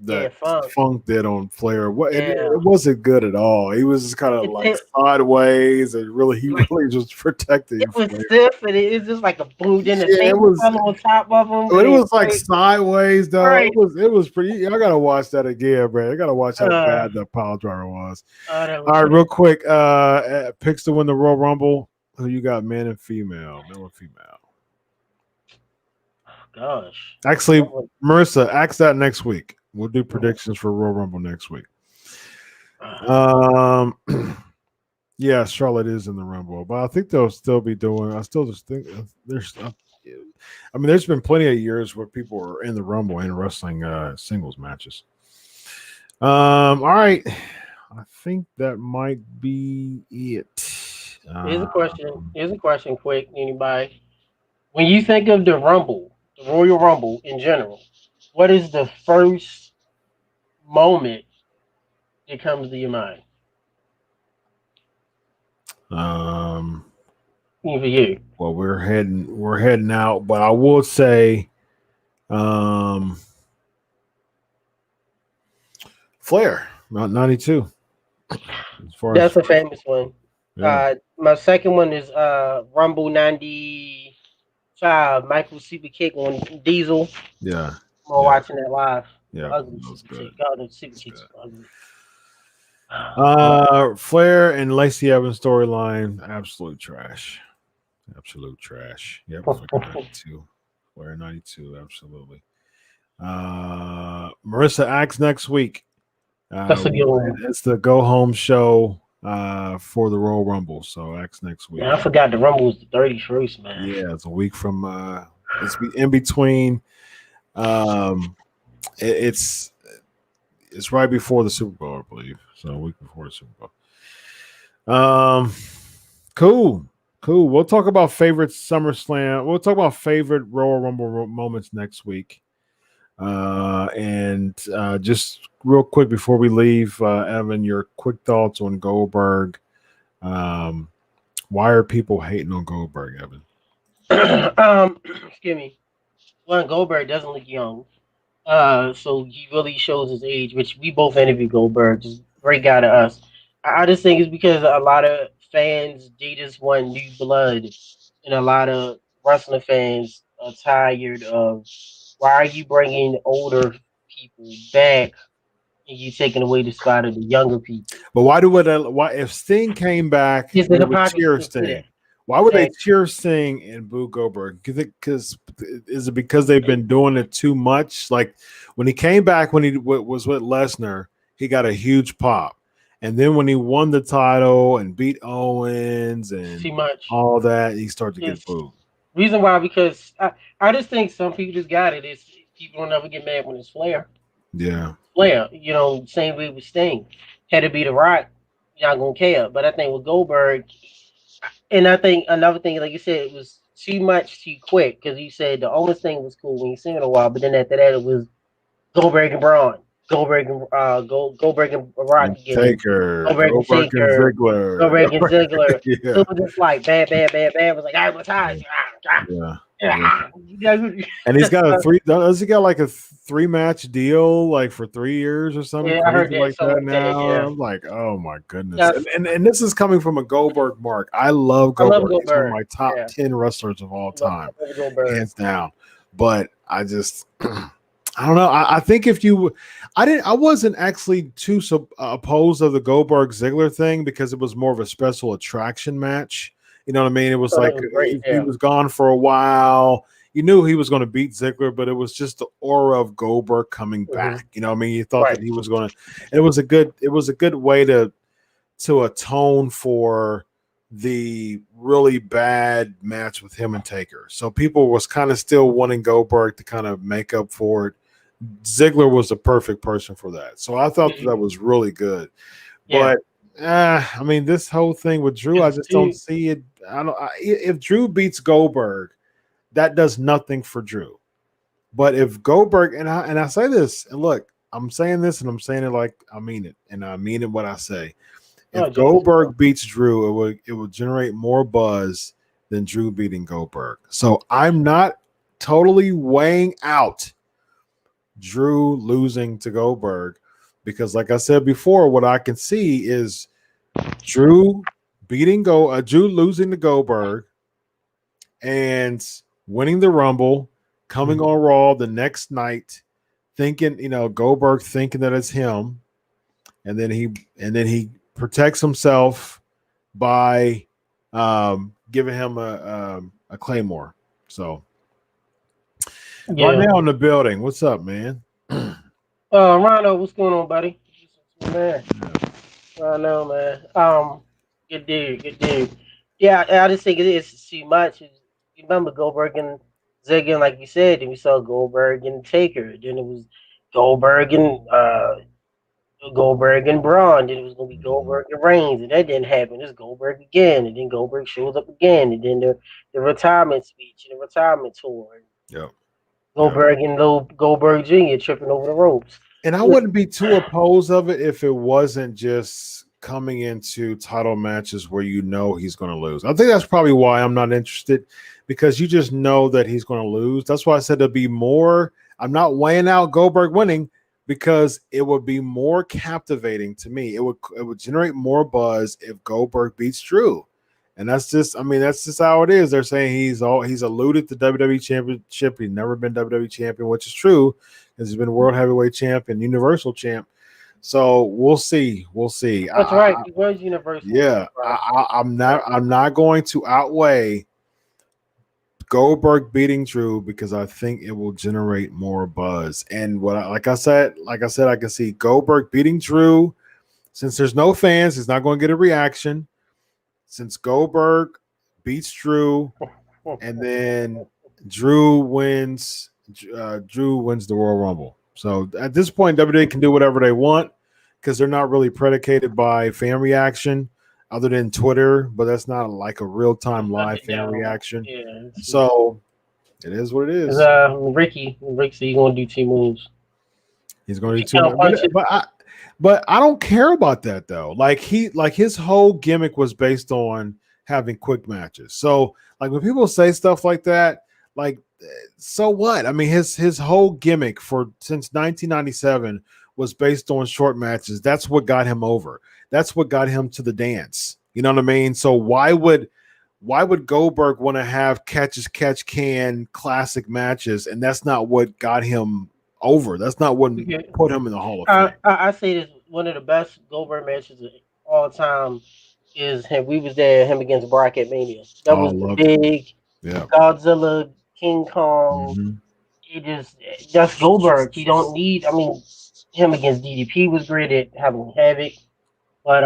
That fun. Funk did on Flair. What Yeah. it wasn't good at all. He was just kind of like It sideways, and he like really was protecting it was Flair. stiff, and it's just like a boom. Then the Yeah, it table was. fell on top of him, It and then was like sideways though. right. It was pretty. I gotta watch that again, man. I gotta watch how Uh, bad that pile driver was. that All was right, real quick. Picks to win the Royal Rumble. Who you got, man and female, male and female? gosh. Actually, Marissa, ask that next week. We'll do predictions for Royal Rumble next week. Yeah, Charlotte is in the Rumble, but I think they'll still be doing. I still just think there's. I mean, there's been plenty of years where people are in the Rumble and wrestling singles matches. All right, I think that might be it. Here's a question. Here's a question, quick. Anybody? When you think of the Rumble, the Royal Rumble in general, what is the first moment that comes to your mind? Even for you. Well, we're heading out, but I will say, Flair, not 92. That's a famous one. Yeah. My second one is Rumble 95, Michael Super Kick on Diesel. Yeah. I'm watching that live. Yeah, Ugly that was Super good. Kick. God, the Super Kicks ugly. Flair and Lacey Evans storyline, absolute trash. Absolute trash. Yep, 92. Flair 92, absolutely. Marissa acts next week. That's a good one. It's the go home show for the Royal Rumble. So acts next week. Yeah, I forgot the Rumble was the 31st, man. Yeah, it's a week from it's in between. It's right before the Super Bowl, I believe. So a week before the Super Bowl. Cool. We'll talk about favorite SummerSlam. We'll talk about favorite Royal Rumble moments next week. And just real quick before we leave, Evan, your quick thoughts on Goldberg. Why are people hating on Goldberg, Evan? Excuse me. One, Goldberg doesn't look young. So he really shows his age, which we both interviewed Goldberg, just great guy to us. I just think it's because a lot of fans, they just want new blood, and a lot of wrestling fans are tired of why are you bringing older people back and you taking away the spot of the younger people? But why if Sting came back, they would cheer Sting. Why would they cheer Sting and boo Goldberg? Because is it because they've been doing it too much? Like when he came back, when he was with Lesnar, he got a huge pop, and then when he won the title and beat Owens and too much, all that, he started to get booed. Reason why? Because I just think some people just got it. It's people don't ever get mad when it's Flair. Yeah, Flair. Same way with Sting. Had to be The Rock. You're not gonna care. But I think with Goldberg. And I think another thing, like you said, it was too much too quick because you said the Owens thing was cool when you seen it a while, but then after that it was Goldberg and Braun, Goldberg and Rock again, Taker, Goldberg and Ziggler, Goldberg and Ziggler. Yeah. So it was just like bad. It was like I was tired. Yeah. And he's got does he got like a 3-match deal like for 3 years or something? Yeah, I heard that like that now. Yeah. I'm like, oh my goodness. And this is coming from a Goldberg mark. I love Goldberg. He's one of my top 10 wrestlers of all time. Hands down. But I just I don't know. I think I wasn't actually too opposed of the Goldberg Ziggler thing because it was more of a special attraction match. You know what I mean? It was he was gone for a while. You knew he was going to beat Ziggler, but it was just the aura of Goldberg coming back. You know what I mean? You thought that he was going to. It was a good way to atone for the really bad match with him and Taker. So people was kind of still wanting Goldberg to kind of make up for it. Ziggler was the perfect person for that. So I thought that was really good. But I mean, this whole thing with Drew, I just don't see it. If Drew beats Goldberg, that does nothing for Drew. But if Goldberg, and I say this, and look, I'm saying this and I'm saying it like I mean it, and I mean it what I say. if Goldberg beats Drew, it would generate more buzz than Drew beating Goldberg. So I'm not totally weighing out Drew losing to Goldberg because, like I said before, what I can see is Drew losing to Goldberg and winning the Rumble, coming on Raw the next night, thinking, Goldberg thinking that it's him, and then he protects himself by giving him a Claymore. So right now in the building, what's up, man? Rhino, what's going on, buddy? Man, Rhino, man. Good dude. Yeah, I just think it's too much. You remember Goldberg and Ziggler, like you said, then we saw Goldberg and Taker. Then it was Goldberg and Braun. Then it was going to be Goldberg and Reigns, and that didn't happen. It's Goldberg again, and then Goldberg shows up again, and then the retirement speech and the retirement tour. Yep. Goldberg and Goldberg Jr. tripping over the ropes. And I wouldn't be too opposed of it if it wasn't just coming into title matches where he's going to lose. I think that's probably why I'm not interested, because you just know that he's going to lose. That's why I said there'll be more. I'm not weighing out Goldberg winning because it would be more captivating to me. It would generate more buzz if Goldberg beats Drew. And that's just how it is. They're saying he's alluded to WWE Championship. He's never been WWE champion, which is true, because he's been World Heavyweight Champion, Universal Champ. So we'll see. That's right. He was Universal. Yeah, I'm not going to outweigh Goldberg beating Drew because I think it will generate more buzz. And like I said, I can see Goldberg beating Drew. Since there's no fans, he's not going to get a reaction. Since Goldberg beats Drew, and then Drew wins the Royal Rumble. So at this point, WWE can do whatever they want because they're not really predicated by fan reaction other than Twitter, but that's not like a real-time live fan reaction. Yeah, so it is what it is. Ricky, he's going to do 2 moves. He's going to do 2 moves. But I don't care about that though. Like his whole gimmick was based on having quick matches. So like when people say stuff like that, like so what? I mean his whole gimmick since 1997 was based on short matches. That's what got him over. That's what got him to the dance. You know what I mean? So why would Goldberg want to have catch can classic matches, and that's not what got him over? That's not what put him in the Hall of Fame. I say this, one of the best Goldberg matches of all time is him. We was there, him against Brock at Mania. That was big. Yeah. Godzilla, King Kong. Mm-hmm. That's Goldberg. You don't need. I mean, him against DDP was great at having Havoc, but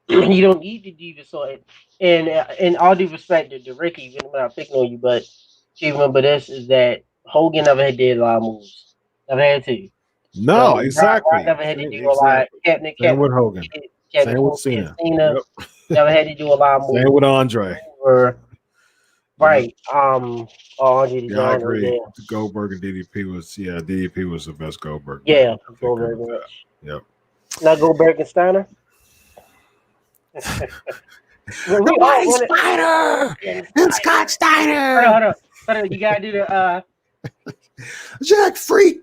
you don't need to do this. So, and in all due respect to Ricky, I'm not picking on you, but you remember this is that Hogan never had did a lot of moves. Never had to. No, exactly. Brock never had to do a lot. Same with Hogan. Same with Cena. Yep. Never had to do a lot of moves. Same with Andre. Right. Andre the Giant. I agree. Yeah. Goldberg and DDP was the best Goldberg. Yeah, Goldberg. Yep. Not Goldberg and Steiner. Steiner and Scott Steiner. Hold on. You gotta do the Jack Freak.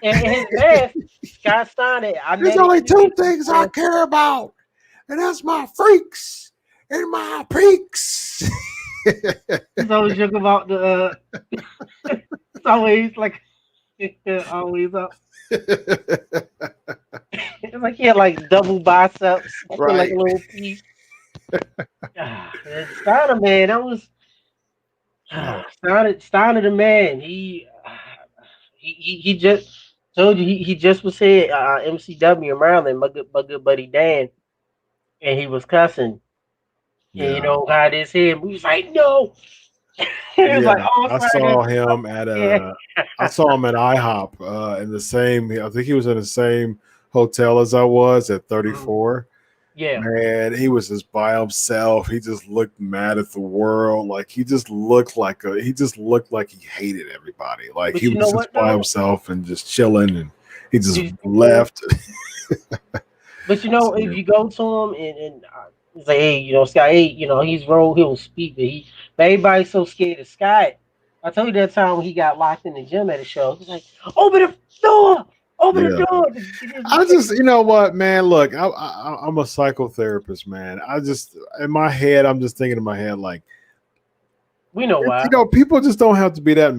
And his best, Scott Steiner. There's only 2 things I care about, and that's my freaks and my peaks. He's always joking about the. It's always like, always up. It's like he had like double biceps, right? Like a little piece. Steiner, man, that was Steiner the man. He just told you he just was here MCW in Maryland, my good buddy Dan, and he was cussing. Yeah. And you know how it is here. We was like, no. Was like, oh, I saw him at IHOP in the same. I think he was in the same hotel as I was at 34. Yeah, man, he was just by himself. He just looked mad at the world. Like he just looked like he hated everybody. Like he was just by himself and just chilling, and he just left. But if you go to him and say, hey, Scott, hey, he'll speak, but everybody's so scared of Scott. I told you that time when he got locked in the gym at a show. He's like, open the door, open the Yeah. door. I just, you know what, man? Look, I'm a psychotherapist, man. I just, in my head, I'm just thinking in my head, like, we know why. People just don't have to be that.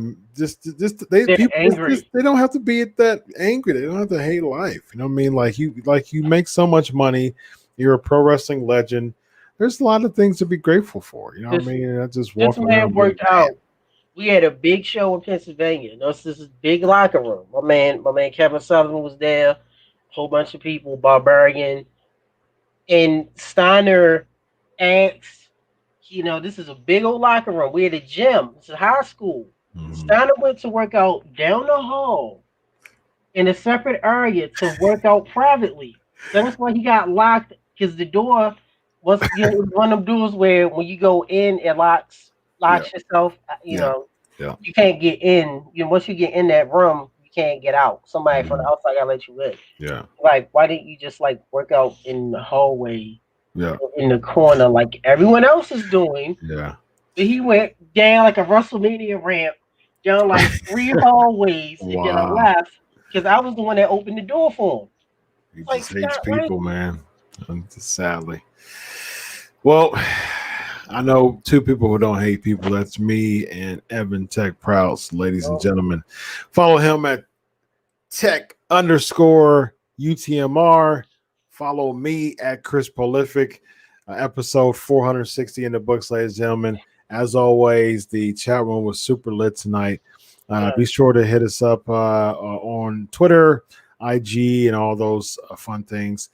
They're angry. They don't have to be that angry. They don't have to hate life. You know what I mean? Like you make so much money. You're a pro wrestling legend. There's a lot of things to be grateful for. You know what I mean? I just this man worked out. We had a big show in Pennsylvania. This is big locker room. My man Kevin Sullivan was there. A whole bunch of people, Barbarian, and Steiner asked. This is a big old locker room. We had a gym. It's a high school. Mm-hmm. Steiner went to work out down the hall in a separate area to work out privately. That's why he got locked, because the door was one of them doors where when you go in, it locks yourself. You can't get in. Once you get in that room, you can't get out. Somebody from the outside gotta let you in. Yeah. Like, why didn't you just work out in the hallway? Yeah. In the corner like everyone else is doing. Yeah. But he went down like a WrestleMania ramp, down like 3 hallways, and then I left because I was the one that opened the door for him. He just hates people, man. Sadly. Well, I know 2 people who don't hate people. That's me and Evan Tech Prowse, ladies and gentlemen. Follow him at Tech_UTMR. Follow me at Chris Prolific. Episode 460 in the books, ladies and gentlemen. As always, the chat room was super lit tonight. Be sure to hit us up on Twitter, IG, and all those fun things.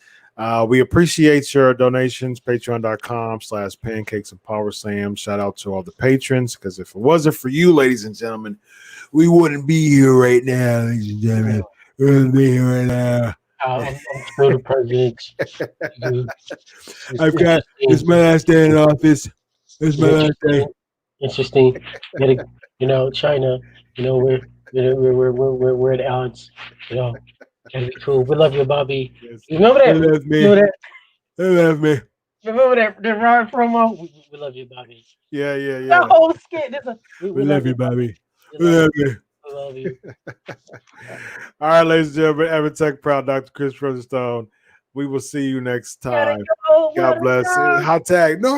We appreciate your donations. Patreon.com/Pancakes and Powerslams. Shout out to all the patrons, because if it wasn't for you, ladies and gentlemen, we wouldn't be here right now, ladies and gentlemen. We wouldn't be here right now. I'm still the president. I've got it's my last day in office. It's my last day. Interesting. China. We're at odds. Gotta be cool. We love you, Bobby. Yes. Remember that? They love me. They love me. Remember that Ryan promo? We love you, Bobby. Yeah. The whole skit. We love you, Bobby. We love you. I love you. All right, ladies and gentlemen, Evan Tech Proud, Dr. Chris Featherstone. We will see you next time. God bless. Hot tag. No.